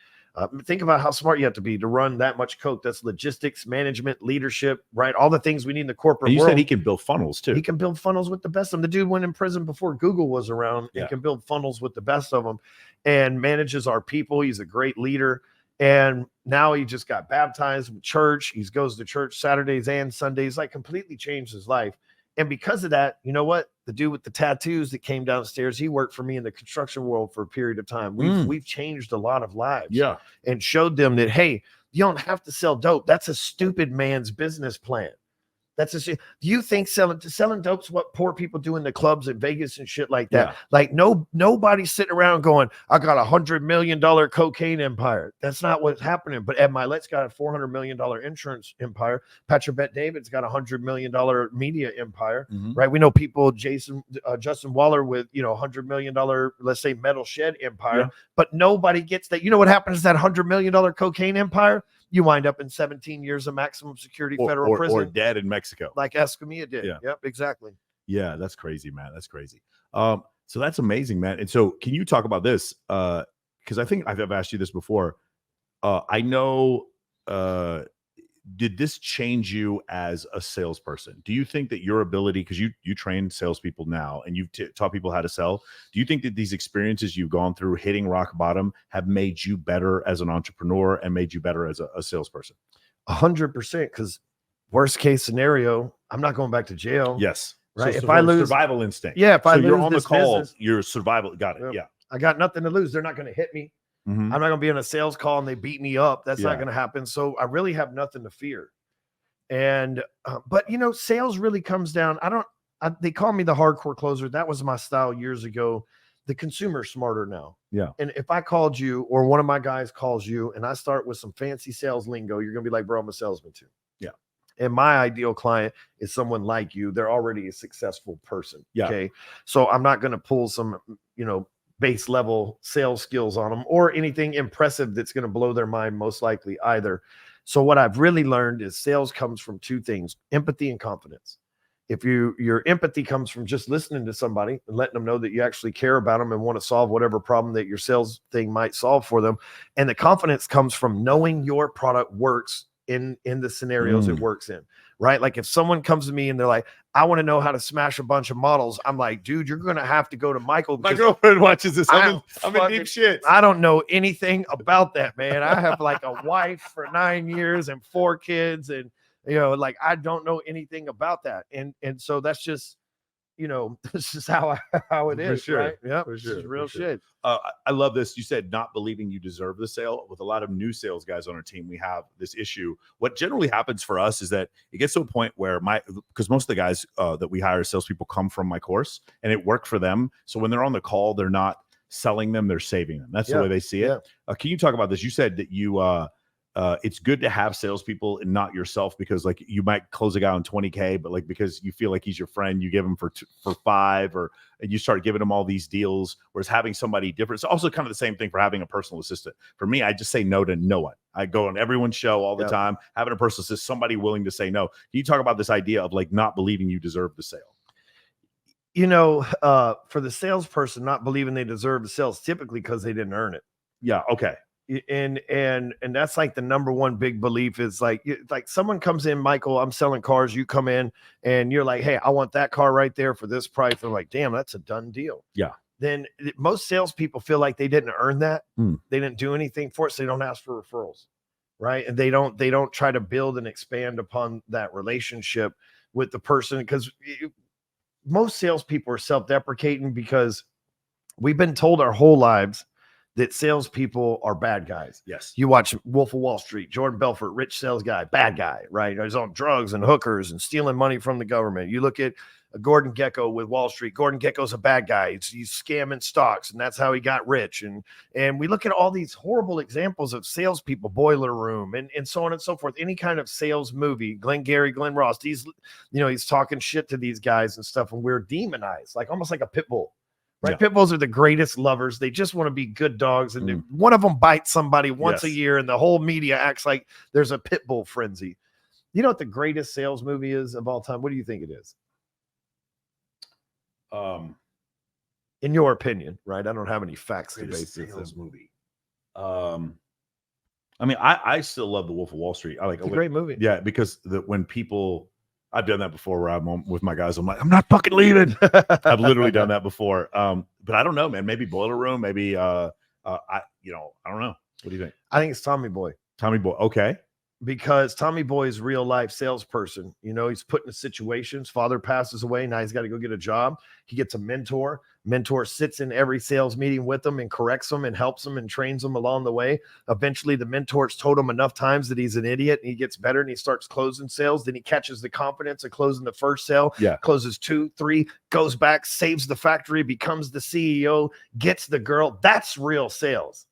Think about how smart you have to be to run that much coke. That's logistics, management, leadership, right? All the things we need in the corporate world. You said he can build funnels too. He can build funnels with the best of them. The dude went in prison before Google was around. Yeah. He can build funnels with the best of them and manages our people. He's a great leader. And now he just got baptized in church. He goes to church Saturdays and Sundays, like completely changed his life. And because of that, you know what? The dude with the tattoos that came downstairs, he worked for me in the construction world for a period of time. We've changed a lot of lives. Yeah. And showed them that, hey, you don't have to sell dope. That's a stupid man's business plan. Do you think selling dope's what poor people do in the clubs in Vegas and shit like that? Yeah. Like nobody's sitting around going, I got $100 million cocaine empire. That's not what's happening. But Ed Milet's got a $400 million insurance empire. Petrobet David's got $100 million media empire, right? We know people, Justin Waller with, $100 million, let's say metal shed empire, but nobody gets that. You know what happens to that $100 million cocaine empire? You wind up in 17 years of maximum security federal prison. Or dead in Mexico. Like Escamilla did. Yeah. Yep, exactly. Yeah, that's crazy, man. That's crazy. So that's amazing, man. And so can you talk about this? Because I think I've asked you this before. I know, did this change you as a salesperson? Do you think that your ability, because you train salespeople now and you've taught people how to sell, do you think that these experiences you've gone through hitting rock bottom have made you better as an entrepreneur and made you better as a salesperson? 100%. Because worst case scenario, I'm not going back to jail. Yes. Right. So if I lose survival instinct. Yeah. If I lose you're on the call, business, your survival. Got it. Yeah. I got nothing to lose. They're not going to hit me. I'm not going to be on a sales call and they beat me up. That's not going to happen. So I really have nothing to fear. And, but sales really comes down. They call me the hardcore closer. That was my style years ago. The consumer's smarter now. Yeah. And if I called you or one of my guys calls you and I start with some fancy sales lingo, you're going to be like, bro, I'm a salesman too. Yeah. And my ideal client is someone like you. They're already a successful person. Yeah. Okay. So I'm not going to pull some, base level sales skills on them or anything impressive that's going to blow their mind, most likely either. So what I've really learned is sales comes from 2 things: empathy and confidence. If your empathy comes from just listening to somebody and letting them know that you actually care about them and want to solve whatever problem that your sales thing might solve for them. And the confidence comes from knowing your product works in the scenarios it works in, right? Like if someone comes to me and they're like, I want to know how to smash a bunch of models. I'm like, dude, you're going to have to go to Michael. My girlfriend watches this. I'm in deep shit. I don't know anything about that, man. I have like a wife for 9 years and 4 kids. And, I don't know anything about that. And so that's just, this is how it is. Sure. Right? Yeah, for sure. This is real shit. I love this. You said not believing you deserve the sale. With a lot of new sales guys on our team, we have this issue. What generally happens for us is that it gets to a point where because most of the guys that we hire as salespeople come from my course and it worked for them. So when they're on the call, they're not selling them, they're saving them. That's the way they see it. Yeah. Can you talk about this? You said that you it's good to have salespeople and not yourself, because like you might close a guy on 20K, but like because you feel like he's your friend, you give him for 5, and you start giving him all these deals. Whereas having somebody different, it's also kind of the same thing for having a personal assistant. For me, I just say no to no one. I go on everyone's show all the time. Having a personal assistant, somebody willing to say no. Can you talk about this idea of like not believing you deserve the sale? You know, for the salesperson, not believing they deserve the sales, typically because they didn't earn it. Yeah. Okay. And that's like the number one big belief is like someone comes in, Michael, I'm selling cars. You come in and you're like, hey, I want that car right there for this price. I'm like, damn, that's a done deal. Yeah. Then most salespeople feel like they didn't earn that. They didn't do anything for it. So they don't ask for referrals. Right. And they don't try to build and expand upon that relationship with the person, because most salespeople are self-deprecating, because we've been told our whole lives that salespeople are bad guys. Yes. You watch Wolf of Wall Street, Jordan Belfort, rich sales guy, bad guy, right? He's on drugs and hookers and stealing money from the government. You look at Gordon Gekko with Wall Street. Gordon Gekko's a bad guy. He's scamming stocks, and that's how he got rich. And we look at all these horrible examples of salespeople, Boiler Room, and so on and so forth. Any kind of sales movie, Glenn Ross, he's talking shit to these guys and stuff, and we're demonized, like almost like a pit bull. Right. Yeah. Pit bulls are the greatest lovers. They just want to be good dogs. And one of them bites somebody once a year, and the whole media acts like there's a pit bull frenzy. You know what the greatest sales movie is of all time? What do you think it is? In your opinion, right? I don't have any facts to base this movie. I mean, I still love The Wolf of Wall Street. I like it's a great movie. Yeah, because when people, I've done that before where I'm with my guys. I'm like, I'm not fucking leaving. I've literally done that before. But I don't know, man. Maybe Boiler Room. Maybe I don't know. What do you think? I think it's Tommy Boy. Tommy Boy. Okay. Because Tommy Boy is real life salesperson. You know, he's put in situations. Father passes away. Now he's got to go get a job. He gets a mentor. Mentor sits in every sales meeting with him and corrects him and helps him and trains him along the way. Eventually, the mentor's told him enough times that he's an idiot, and he gets better, and he starts closing sales. Then he catches the confidence of closing the first sale. Yeah. Closes 2, 3, goes back, saves the factory, becomes the CEO, gets the girl. That's real sales.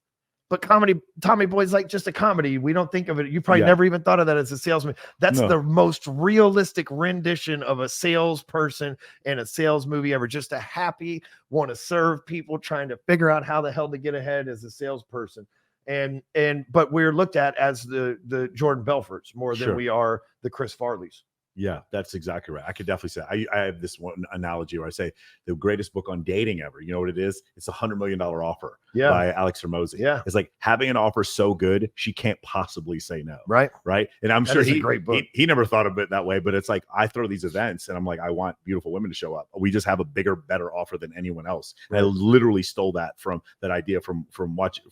But Tommy Boy's like just a comedy. We don't think of it. You probably never even thought of that as a salesman. That's the most realistic rendition of a salesperson in a sales movie ever. Just a happy, want to serve people, trying to figure out how the hell to get ahead as a salesperson. But we're looked at as the Jordan Belforts more than we are the Chris Farleys. Yeah, that's exactly right. I could definitely say I have this one analogy where I say the greatest book on dating ever. You know what it is? It's a $100 million offer by Alex Hormozi. Yeah. It's like having an offer so good, she can't possibly say no. Right. Right. And I'm sure he never thought of it that way, but it's like, I throw these events and I'm like, I want beautiful women to show up. We just have a bigger, better offer than anyone else. And I literally stole that idea from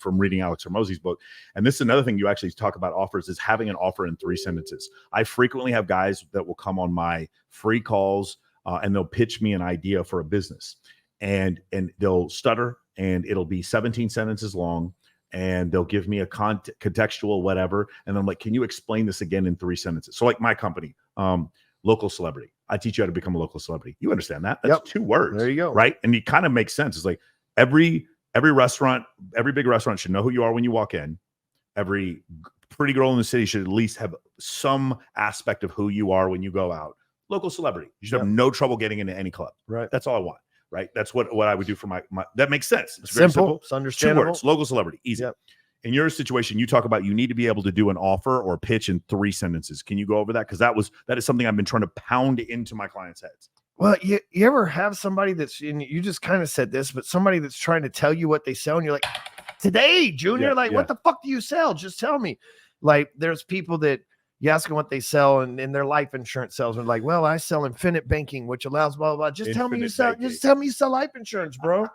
reading Alex Hormozi's book. And this is another thing you actually talk about offers, is having an offer in 3 sentences. I frequently have guys that will come on my free calls and they'll pitch me an idea for a business, and they'll stutter, and it'll be 17 sentences long, and they'll give me a contextual whatever, and I'm like, can you explain this again in 3 sentences? So like my company, local celebrity, I teach you how to become a local celebrity. You understand that? That's 2 words. There you go. Right. And it kind of makes sense. It's like every restaurant, every big restaurant should know who you are when you walk in. Every pretty girl in the city should at least have some aspect of who you are when you go out. Local celebrity. You should have no trouble getting into any club. Right. That's all I want. Right. That's what I would do for my that makes sense. It's very simple. It's understandable. 2 words. Local celebrity. Easy. Yep. In your situation, you talk about you need to be able to do an offer or pitch in 3 sentences. Can you go over that? Because that is something I've been trying to pound into my clients' heads. Well, you ever have somebody that's, and you just kind of said this, but somebody that's trying to tell you what they sell, and you're like, today, Junior, what the fuck do you sell? Just tell me. Like, there's people that you ask them what they sell, and in their life insurance salesmen, like, well, I sell infinite banking, which allows blah, blah, blah. Just tell me you sell life insurance, bro.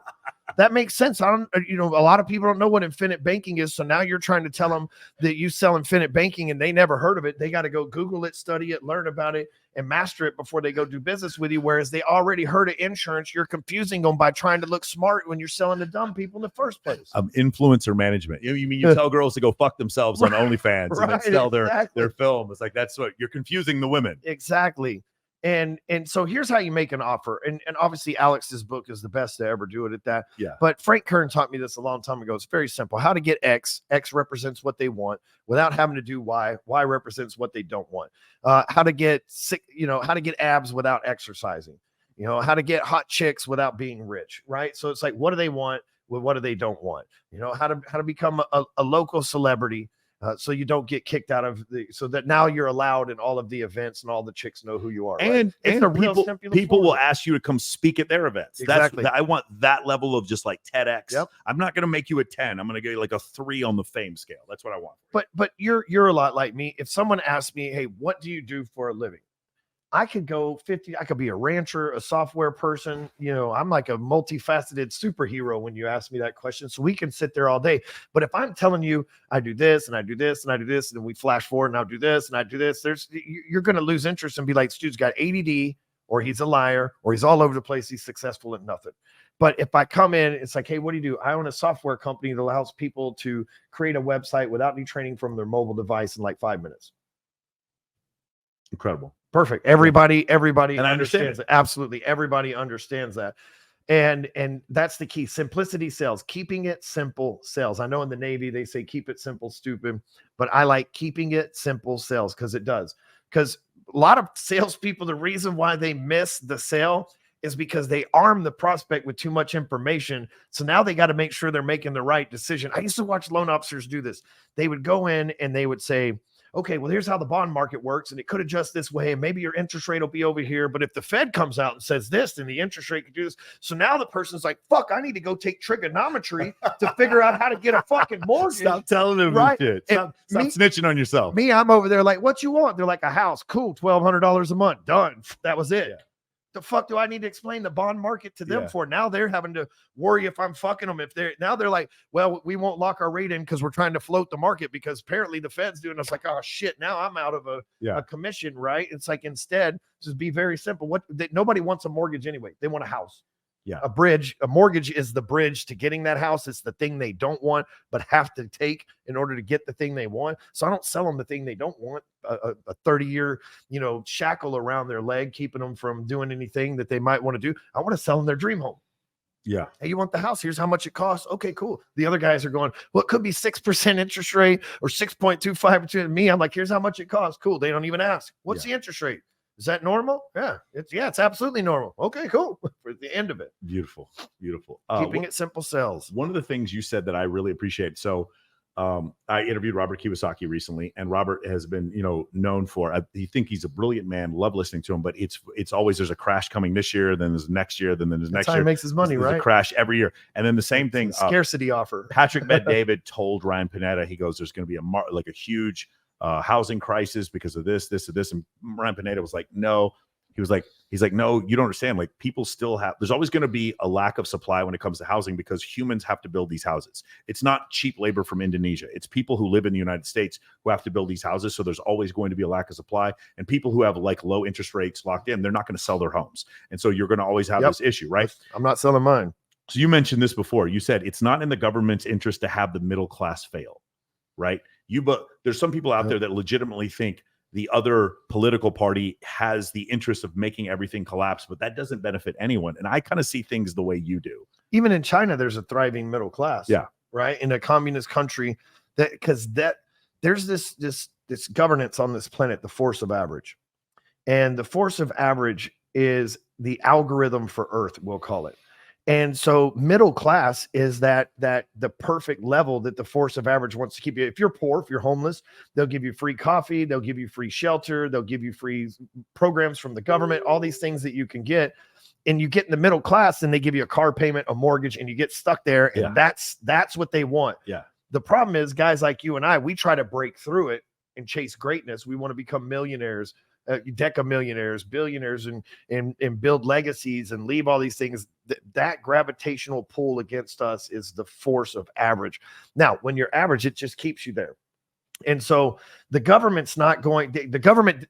That makes sense. A lot of people don't know what infinite banking is. So now you're trying to tell them that you sell infinite banking and they never heard of it. They got to go Google it, study it, learn about it, and master it before they go do business with you. Whereas they already heard of insurance. You're confusing them by trying to look smart when you're selling to dumb people in the first place. Influencer management. You mean you tell girls to go fuck themselves on OnlyFans and then sell their film. It's like, that's what you're confusing the women. Exactly. And so here's how you make an offer. And obviously Alex's book is the best to ever do it at that. Yeah. But Frank Kern taught me this a long time ago. It's very simple. How to get X. X represents what they want without having to do Y. Y represents what they don't want. How to get sick, how to get abs without exercising. How to get hot chicks without being rich, right? So it's like, what do they want? Well, what do they don't want? How to become a local celebrity. So you don't get kicked out of so that now you're allowed in all of the events and all the chicks know who you are. And, right? and people will ask you to come speak at their events. Exactly. I want that level of just like TEDx. Yep. I'm not going to make you a 10. I'm going to get like a 3 on the fame scale. That's what I want. But you're a lot like me. If someone asks me, hey, what do you do for a living? I could go 50. I could be a rancher, a software person. I'm like a multifaceted superhero when you ask me that question. So we can sit there all day. But if I'm telling you I do this and I do this and I do this, and then we flash forward and I'll do this and I do this, you're going to lose interest and be like, this dude's got ADD, or he's a liar, or he's all over the place. He's successful at nothing. But if I come in, it's like, hey, what do you do? I own a software company that allows people to create a website without any training from their mobile device in like 5 minutes. Incredible. Perfect. Everybody and understands it. Absolutely. Everybody understands that. And that's the key. Simplicity sells. Keeping it simple sells. I know in the Navy, they say, keep it simple, stupid, but I like keeping it simple sells because it does. Because a lot of salespeople, the reason why they miss the sale is because they arm the prospect with too much information. So now they got to make sure they're making the right decision. I used to watch loan officers do this. They would go in and they would say, okay, well, here's how the bond market works, and it could adjust this way, and maybe your interest rate will be over here. But if the Fed comes out and says this, then the interest rate could do this. So now the person's like, fuck, I need to go take trigonometry to figure out how to get a fucking mortgage. Stop telling them right? shit. Stop snitching on yourself. I'm over there like, what you want? They're like, a house. Cool, $1,200 a month. Done. That was it. Yeah. The fuck do I need to explain the bond market to them for? Now they're having to worry if I'm fucking them. Now they're like, well, we won't lock our rate in because we're trying to float the market because apparently the Fed's doing. It's like, oh shit, now I'm out of a commission, right? It's like, instead, just be very simple. Nobody wants a mortgage anyway. They want a house. Yeah. A mortgage is the bridge to getting that house. It's the thing they don't want, but have to take in order to get the thing they want. So I don't sell them the thing they don't want, a 30-year, shackle around their leg, keeping them from doing anything that they might want to do. I want to sell them their dream home. Yeah. Hey, you want the house? Here's how much it costs. Okay, cool. The other guys are going, well, it could be 6% interest rate or 6.25%. Me, I'm like, here's how much it costs. Cool. They don't even ask. What's the interest rate? Is that normal? Yeah, it's absolutely normal. Okay, cool. For the end of it. Beautiful. Keeping it simple sells. One of the things you said that I really appreciate. So I interviewed Robert Kiyosaki recently, and Robert has been, known for, I think he's a brilliant man, love listening to him, but it's always, there's a crash coming this year, then there's next year, then there's next year. He makes his money, there's right? a crash every year. And then the same thing. Scarcity offer. Patrick Bet-David told Ryan Panetta, he goes, there's going to be a huge housing crisis because of this. And Ryan Panetta was like, no. He's like, no, you don't understand. Like, people still there's always going to be a lack of supply when it comes to housing because humans have to build these houses. It's not cheap labor from Indonesia. It's people who live in the United States who have to build these houses. So there's always going to be a lack of supply, and people who have like low interest rates locked in, they're not going to sell their homes. And so you're going to always have this issue, right? I'm not selling mine. So you mentioned this before. You said it's not in the government's interest to have the middle class fail, right? But there's some people out there that legitimately think the other political party has the interest of making everything collapse, but that doesn't benefit anyone. And I kind of see things the way you do. Even in China, there's a thriving middle class. Yeah. Right. In a communist country, there's this governance on this planet, the force of average. And the force of average is the algorithm for Earth, we'll call it. And so middle class is that the perfect level that the force of average wants to keep you. If you're poor, if you're homeless, they'll give you free coffee, they'll give you free shelter, they'll give you free programs from the government, all these things that you can get. And you get in the middle class and they give you a car payment, a mortgage, and you get stuck there. And that's what they want. Yeah. The problem is guys like you and I, we try to break through it and chase greatness. We want to become millionaires, decamillionaires, billionaires, and build legacies and leave all these things. That gravitational pull against us is the force of average. Now, when you're average, it just keeps you there. And so the government's not going,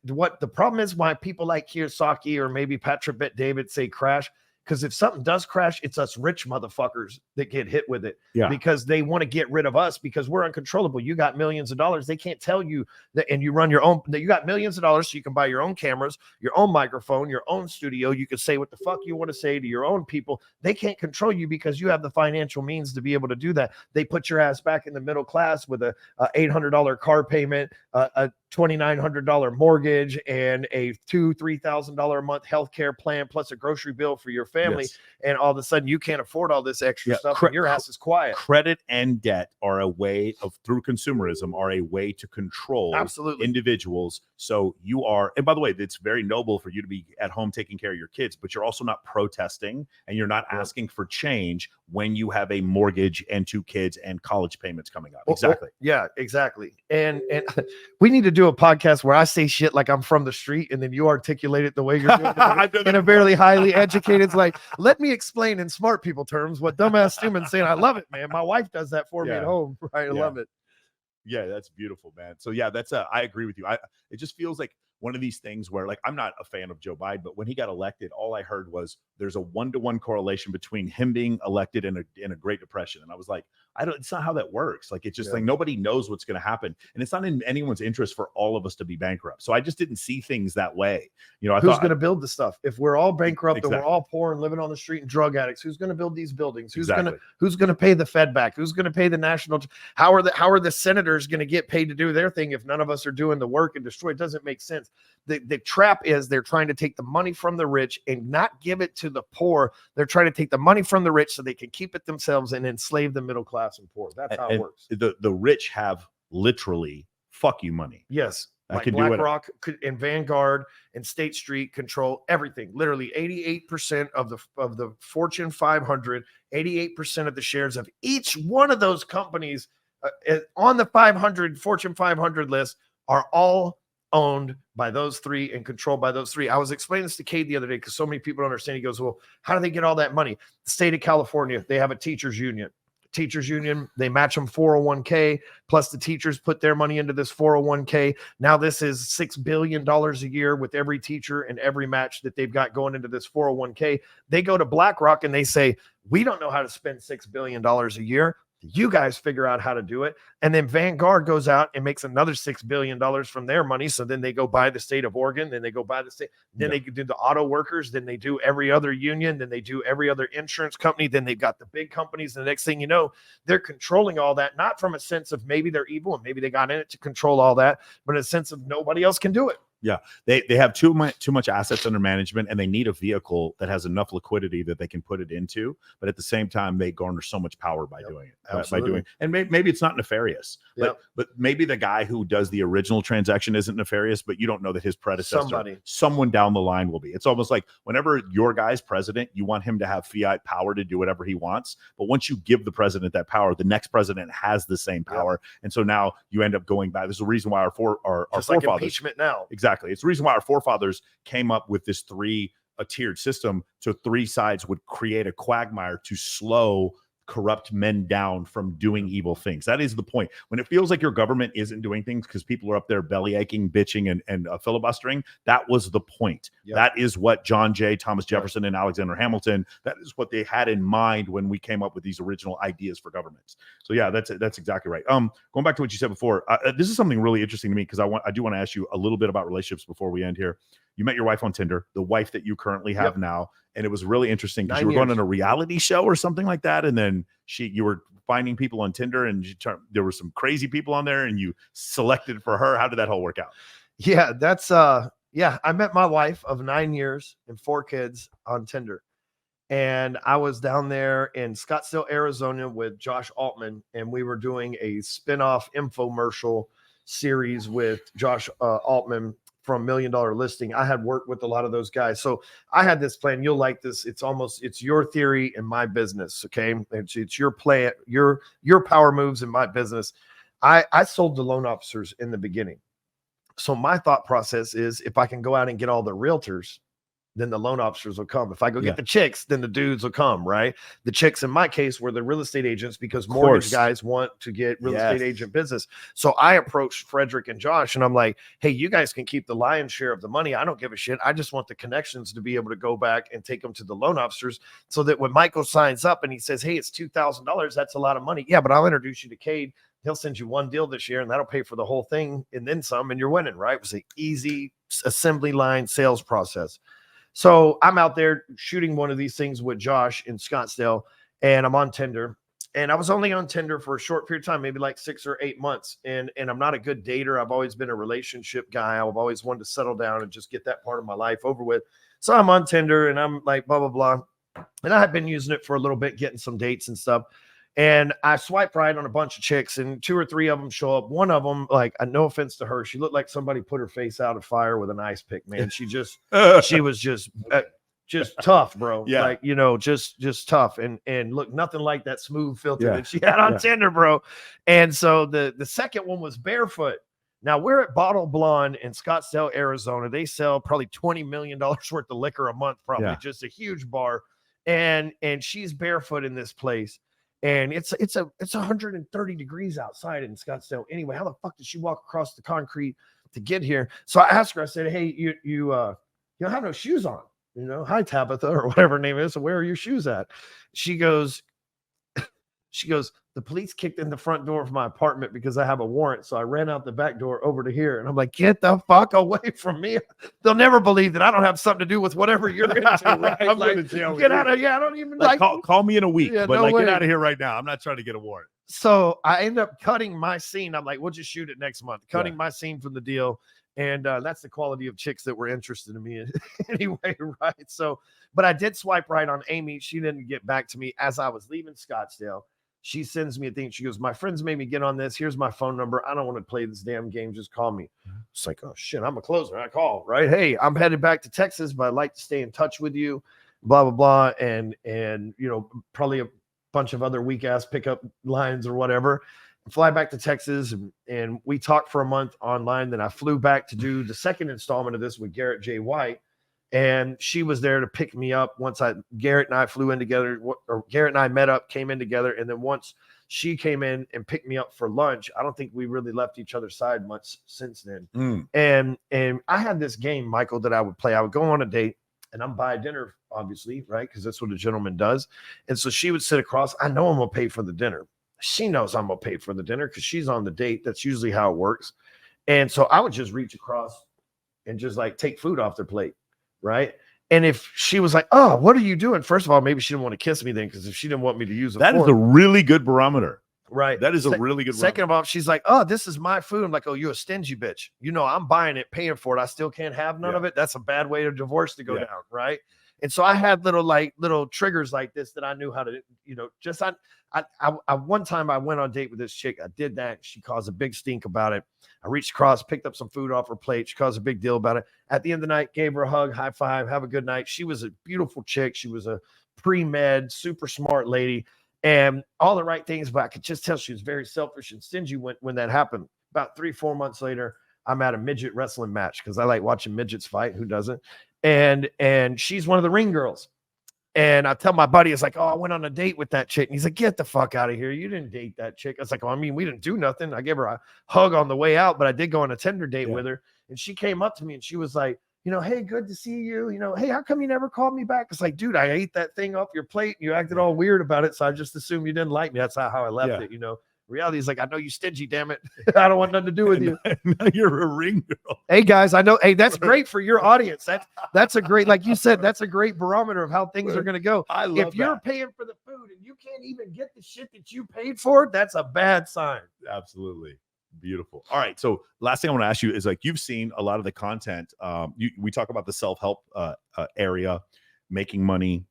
what the problem is why people like Kiyosaki or maybe Patrick Bet-David say crash Because if something does crash, it's us rich motherfuckers that get hit with it. Yeah. Because they want to get rid of us because we're uncontrollable. You got millions of dollars. They can't tell you that, and you run your own, that you got millions of dollars so you can buy your own cameras, your own microphone, your own studio. You can say what the fuck you want to say to your own people. They can't control you because you have the financial means to be able to do that. They put your ass back in the middle class with a $800 car payment, a $2,900 mortgage, and a $2,000-$3,000 a month healthcare plan, plus a grocery bill for your family. Yes. And all of a sudden you can't afford all this extra stuff. And your ass is quiet. Credit and debt are a way of, through consumerism, are a way to control individuals. So you are, and by the way, it's very noble for you to be at home taking care of your kids, but you're also not protesting and you're not asking for change when you have a mortgage and 2 kids and college payments coming up. Exactly. Yeah, exactly. And we need to do a podcast where I say shit like I'm from the street and then you articulate it the way you're doing it in a very highly educated. It's like, let me explain in smart people terms what dumbass Stewman's saying. I love it, man. My wife does that for me at home. Right. I love it. Yeah, that's beautiful, man. So yeah, I agree with you. It just feels like one of these things where, like, I'm not a fan of Joe Biden, but when he got elected, all I heard was there's a 1-to-1 correlation between him being elected and a Great Depression. And I was like, it's not how that works. Like, it's just like nobody knows what's going to happen. And it's not in anyone's interest for all of us to be bankrupt. So I just didn't see things that way. You know, who's going to build the stuff? If we're all bankrupt and we're all poor and living on the street and drug addicts, who's going to build these buildings? Who's going to pay the Fed back? Who's going to pay the national? How are the senators going to get paid to do their thing if none of us are doing the work and destroy? It doesn't make sense. The trap is they're trying to take the money from the rich and not give it to the poor. They're trying to take the money from the rich so they can keep it themselves and enslave the middle class and poor. That's how it works. The rich have literally fuck you money. Yes. I like can BlackRock and Vanguard and State Street control everything. Literally 88% of the Fortune 500, 88% of the shares of each one of those companies on the Fortune 500 list are all owned by those 3 and controlled by those 3. I was explaining this to Kate the other day because so many people don't understand. He goes, well, how do they get all that money? The state of California, they have a teachers union. They match them 401k, plus the teachers put their money into this 401k. Now this is $6 billion a year with every teacher and every match that they've got going into this 401k. They go to BlackRock and they say, we don't know how to spend $6 billion a year. You guys figure out how to do it. And then Vanguard goes out and makes another $6 billion from their money. So then they go buy the state of Oregon. Then they go buy the state. Then they do the auto workers. Then they do every other union. Then they do every other insurance company. Then they've got the big companies. And the next thing you know, they're controlling all that, not from a sense of maybe they're evil and maybe they got in it to control all that, but in a sense of nobody else can do it. Yeah, they have too much assets under management, and they need a vehicle that has enough liquidity that they can put it into. But at the same time, they garner so much power by doing it. And maybe it's not nefarious, but maybe the guy who does the original transaction isn't nefarious, but you don't know that his predecessor, someone down the line will be. It's almost like whenever your guy's president, you want him to have fiat power to do whatever he wants. But once you give the president that power, the next president has the same power, and so now you end up going back. There's a reason why our forefathers, like impeachment now. Exactly. It's the reason why our forefathers came up with this tiered system. So 3 sides would create a quagmire to slow corrupt men down from doing evil things. That is the point. When it feels like your government isn't doing things because people are up there belly aching, bitching, and filibustering, that was the point. Yep. That is what John Jay, Thomas Jefferson, and Alexander Hamilton, that is what they had in mind when we came up with these original ideas for governments. So yeah, that's exactly right. Going back to what you said before, this is something really interesting to me because I do want to ask you a little bit about relationships before we end here. You met your wife on Tinder, the wife that you currently have now. And it was really interesting because you were going on a reality show or something like that. And then you were finding people on Tinder and there were some crazy people on there and you selected for her. How did that whole work out? Yeah, I met my wife of 9 years and 4 kids on Tinder. And I was down there in Scottsdale, Arizona with Josh Altman. And we were doing a spinoff infomercial series with Josh Altman from $1 Million Listing. I had worked with a lot of those guys. So I had this plan. You'll like this. It's your theory in my business. Okay. It's your plan, your power moves in my business. I sold to loan officers in the beginning. So my thought process is if I can go out and get all the realtors then the loan officers will come. If I go get the chicks, then the dudes will come, right? The chicks in my case were the real estate agents because mortgage guys want to get real estate agent business. So I approached Frederick and Josh and I'm like, hey, you guys can keep the lion's share of the money. I don't give a shit. I just want the connections to be able to go back and take them to the loan officers so that when Michael signs up and he says, hey, it's $2,000, that's a lot of money. Yeah, but I'll introduce you to Cade. He'll send you one deal this year and that'll pay for the whole thing and then some, and you're winning, right? It was an easy assembly line sales process. So I'm out there shooting one of these things with Josh in Scottsdale, and I'm on Tinder. And I was only on Tinder for a short period of time, maybe like 6 or 8 months. And I'm not a good dater. I've always been a relationship guy. I've always wanted to settle down and just get that part of my life over with. So I'm on Tinder and I'm like, blah, blah, blah. And I had been using it for a little bit, getting some dates and stuff. And I swipe right on a bunch of chicks and 2 or 3 of them show up. One of them, like, no offense to her, she looked like somebody put her face out of fire with an ice pick, man. She was just tough, bro. Yeah. Like, you know, just tough. And look, nothing like that smooth filter that she had on Tinder, bro. And so the second one was barefoot. Now we're at Bottle Blonde in Scottsdale, Arizona. They sell probably $20 million worth of liquor a month, probably just a huge bar. And she's barefoot in this place. And it's 130 degrees outside in Scottsdale. Anyway, how the fuck did she walk across the concrete to get here? So I asked her, I said, hey, you don't have no shoes on, you know, hi Tabitha or whatever her name is. So where are your shoes at? She goes, the police kicked in the front door of my apartment because I have a warrant. So I ran out the back door over to here. And I'm like, get the fuck away from me. They'll never believe that I don't have something to do with whatever you're into, right? I'm like, going to jail. Get out of here. I don't even like call me in a week, but no way. Get out of here right now. I'm not trying to get a warrant. So I end up cutting my scene. I'm like, we'll just shoot it next month. Cutting my scene from the deal. And that's the quality of chicks that were interested in me anyway, right? So, but I did swipe right on Amy. She didn't get back to me as I was leaving Scottsdale. She sends me a thing. She goes, my friends made me get on this. Here's my phone number. I don't want to play this damn game. Just call me. It's like, oh shit, I'm a closer. I call, right? Hey, I'm headed back to Texas, but I'd like to stay in touch with you, blah, blah, blah. And you know, probably a bunch of other weak ass pickup lines or whatever. Fly back to Texas and we talked for a month online. Then I flew back to do the second installment of this with Garrett J. White. And she was there to pick me up once Garrett and I flew in together, or Garrett and I met up, came in together. And then once she came in and picked me up for lunch, I don't think we really left each other's side much since then. And I had this game, Michael, that I would play. I would go on a date and I'm buy dinner, obviously, right? Because that's what a gentleman does. And so she would sit across. I know I'm going to pay for the dinner. She knows I'm going to pay for the dinner because she's on the date. That's usually how it works. And so I would just reach across and just like take food off their plate. Right. And if she was like, oh, what are you doing? First of all, maybe she didn't want to kiss me then, because if she didn't want me to use that is a really good barometer. Right. That is a really good Second of all, she's like, oh, this is my food. I'm like, oh, you're a stingy bitch. You know, I'm buying it, paying for it. I still can't have none of it. That's a bad way to divorce to go down. Right. And so I had little triggers like this that I knew how to, you know, just I one time I went on a date with this chick. I did that. She caused a big stink about it. I reached across, picked up some food off her plate. She caused a big deal about it. At the end of the night, gave her a hug, high five, have a good night. She was a beautiful chick. She was a pre-med, super smart lady, and all the right things, but I could just tell she was very selfish and stingy when that happened. About 3-4 months later, I'm at a midget wrestling match because I like watching midgets fight. Who doesn't? And she's one of the ring girls. And I tell my buddy, it's like, oh, I went on a date with that chick. And he's like, get the fuck out of here. You didn't date that chick. I was like, well, I mean, we didn't do nothing. I gave her a hug on the way out, but I did go on a Tinder date with her. And she came up to me and she was like, you know, hey, good to see you. You know, hey, how come you never called me back? It's like, dude, I ate that thing off your plate and you acted all weird about it. So I just assumed you didn't like me. That's how I left it, you know. Reality is like, I know you stingy, damn it. I don't want nothing to do with you. You're a ring girl. Hey guys, I know. Hey, that's great for your audience. That's a great, like you said, that's a great barometer of how things are going to go. I love if you're paying for the food and you can't even get the shit that you paid for, that's a bad sign. Absolutely. Beautiful. All right. So last thing I want to ask you is, like, you've seen a lot of the content. We talk about the self-help area, making money,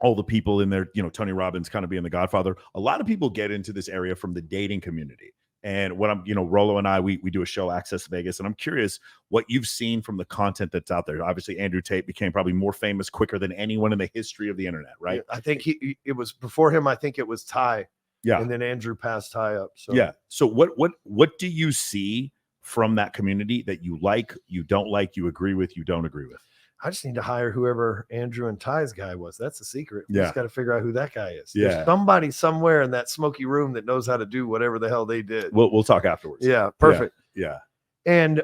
all the people in there, you know, Tony Robbins kind of being the godfather. A lot of people get into this area from the dating community. And what I'm, you know, Rolo and I, we do a show, Access Vegas, and I'm curious what you've seen from the content that's out there. Obviously, Andrew Tate became probably more famous quicker than anyone in the history of the internet, right? I think it was before him. I think it was Tai. Yeah. And then Andrew passed Tai up. So yeah. So what do you see from that community that you like, you don't like, you agree with, you don't agree with? I just need to hire whoever Andrew and Ty's guy was. That's the secret. We Yeah. just got to figure out who that guy is. Yeah. There's somebody somewhere in that smoky room that knows how to do whatever the hell they did. We'll talk afterwards. Yeah, perfect. Yeah. And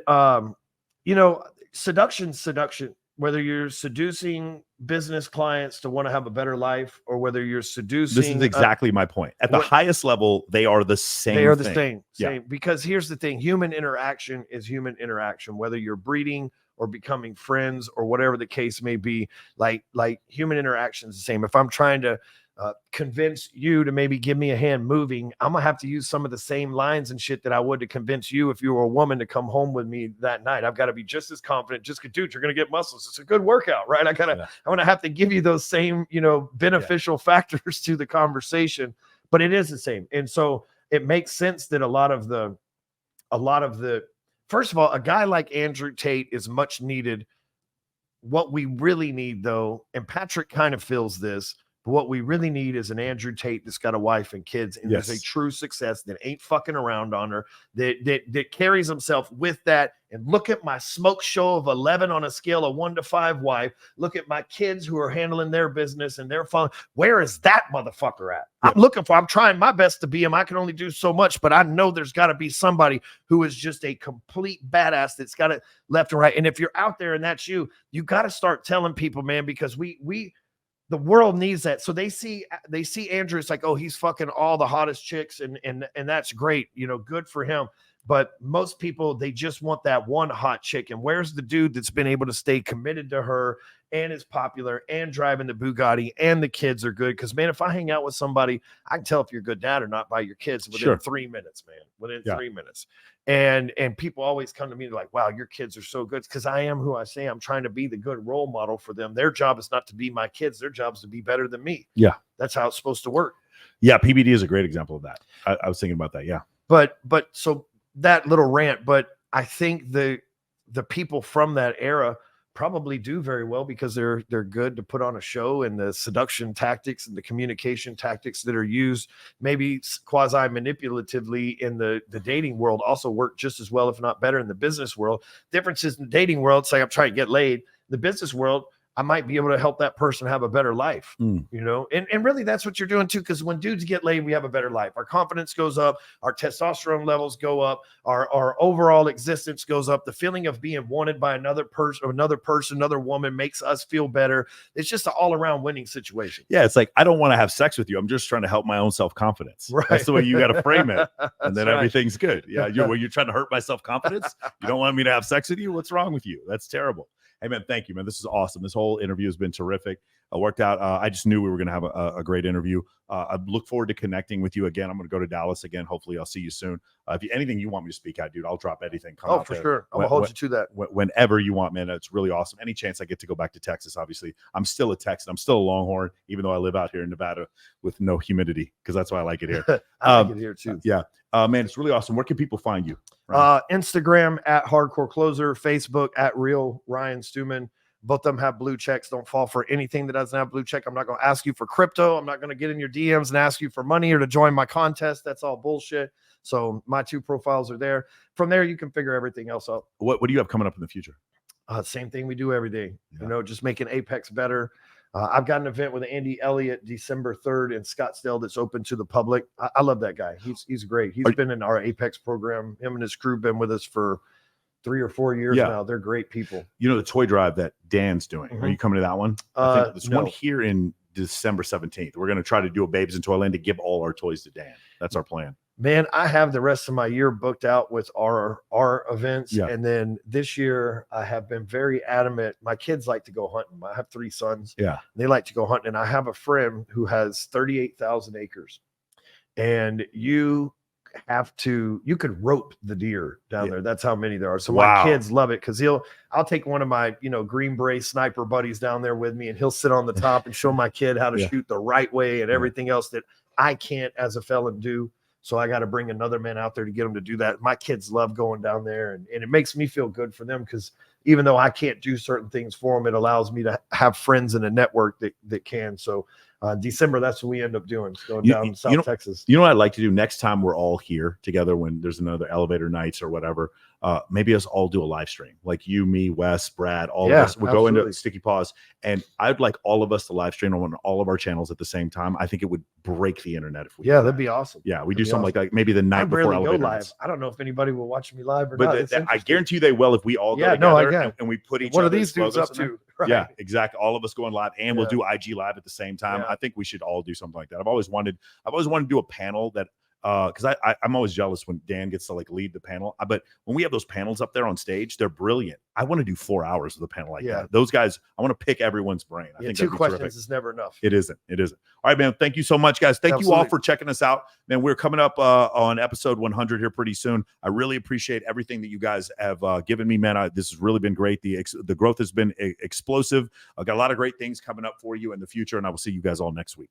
seduction, whether you're seducing business clients to want to have a better life, or whether you're seducing, this is exactly my point. At the highest level, they are the same. They are the thing. same. Because here's the thing: human interaction is human interaction. Whether you're breeding or becoming friends or whatever the case may be, like human interaction is the same. If I'm trying to convince you to maybe give me a hand moving, I'm gonna have to use some of the same lines and shit that I would to convince you if you were a woman to come home with me that night. I've got to be just as confident. Just dude, you're gonna get muscles. It's a good workout, right? I'm gonna have to give you those same, beneficial factors to the conversation, but it is the same. And so it makes sense that a lot of the first of all, a guy like Andrew Tate is much needed. What we really need, though, and Patrick kind of feels this, but what we really need is an Andrew Tate that's got a wife and kids and is a true success, that ain't fucking around on her, that carries himself with that. And look at my smoke show of 11 on a scale of 1 to 5 wife. Look at my kids who are handling their business and their fun. Where is that motherfucker at? I'm trying my best to be him. I can only do so much, but I know there's got to be somebody who is just a complete badass that's got it left and right. And if you're out there and that's you got to start telling people, man, because the world needs that. So they see Andrew. It's like, oh, he's fucking all the hottest chicks, and that's great. Good for him. But most people, they just want that one hot chick. And where's the dude that's been able to stay committed to her and is popular and driving the Bugatti and the kids are good? Because, man, if I hang out with somebody, I can tell if you're a good dad or not by your kids within 3 minutes, man. Within 3 minutes. And people always come to me like, wow, your kids are so good. Because I am who I say. I'm trying to be the good role model for them. Their job is not to be my kids. Their job is to be better than me. Yeah. That's how it's supposed to work. Yeah. PBD is a great example of that. I was thinking about that. Yeah. But so that little rant, but I think the people from that era probably do very well because they're good to put on a show, and the seduction tactics and the communication tactics that are used maybe quasi manipulatively in the dating world also work just as well, if not better, in the business world. Differences in the dating world, say I'm trying to get laid. The business world, I might be able to help that person have a better life, and really that's what you're doing too. Because when dudes get laid, we have a better life. Our confidence goes up, our testosterone levels go up, our overall existence goes up. The feeling of being wanted by another person, another woman makes us feel better. It's just an all around winning situation. Yeah. It's like, I don't want to have sex with you. I'm just trying to help my own self-confidence. Right. That's the way you got to frame it. And then everything's good. Yeah. When you're trying to hurt my self-confidence, you don't want me to have sex with you. What's wrong with you? That's terrible. Hey, man, thank you, man. This is awesome. This whole interview has been terrific. It worked out. I just knew we were going to have a great interview. I look forward to connecting with you again. I'm going to go to Dallas again. Hopefully, I'll see you soon. If anything you want me to speak at, dude, I'll drop anything. Come for sure. I'm going to hold you to that. Whenever you want, man. It's really awesome. Any chance I get to go back to Texas, obviously. I'm still a Texan. I'm still a Longhorn, even though I live out here in Nevada with no humidity, because that's why I like it here. I like it here, too. Yeah. Man, it's really awesome. Where can people find you? Instagram at Hardcore Closer, Facebook at Real Ryan Stewman. Both of them have blue checks. Don't fall for anything that doesn't have blue check. I'm not going to ask you for crypto. I'm not going to get in your DMs and ask you for money or to join my contest. That's all bullshit. So my 2 profiles are there. From there, you can figure everything else out. What do you have coming up in the future? Same thing we do every day. Just making Apex better. I've got an event with Andy Elliott December 3rd in Scottsdale that's open to the public. I love that guy. He's great. He's been in our Apex program. Him and his crew been with us for 3 or 4 years now. They're great people. The toy drive that Dan's doing. Are you coming to that one? I think there's one here in December 17th. We're going to try to do a Babes in Toyland to give all our toys to Dan. That's our plan. Man, I have the rest of my year booked out with our events. And then this year I have been very adamant. My kids like to go hunting. I have 3 sons. Yeah. They like to go hunting. And I have a friend who has 38,000 acres. And you could rope the deer down there. That's how many there are. So my kids love it because I'll take one of my, Green Beret sniper buddies down there with me, and he'll sit on the top and show my kid how to shoot the right way and everything else that I can't as a felon do. So I got to bring another man out there to get them to do that. My kids love going down there, and it makes me feel good for them because even though I can't do certain things for them, it allows me to have friends in a network that can. So December, that's what we end up doing. Going down to South Texas. You know what I'd like to do next time we're all here together when there's another elevator nights or whatever. Maybe us all do a live stream, like you, me, Wes, Brad, all of us. We'll go into Sticky Paws, and I'd like all of us to live stream on all of our channels at the same time. I think it would break the internet if we. Yeah, that'd be awesome. Yeah, we do something like that, maybe the night before elevator nights. I don't know if anybody will watch me live or not. But I guarantee you they will if we all go together and we put each. What are these dudes up to? Right. Yeah, exactly. All of us going live, and we'll do IG live at the same time. Yeah. I think we should all do something like that. I've always wanted to do a panel that. Because I'm always jealous when Dan gets to like lead the panel. But when we have those panels up there on stage, they're brilliant. I want to do 4 hours of the panel like that. Those guys, I want to pick everyone's brain. I think 2 questions is never enough. It isn't. All right, man. Thank you so much, guys. Thank you all for checking us out. Man, we're coming up on episode 100 here pretty soon. I really appreciate everything that you guys have given me, man. This has really been great. The growth has been explosive. I've got a lot of great things coming up for you in the future, and I will see you guys all next week.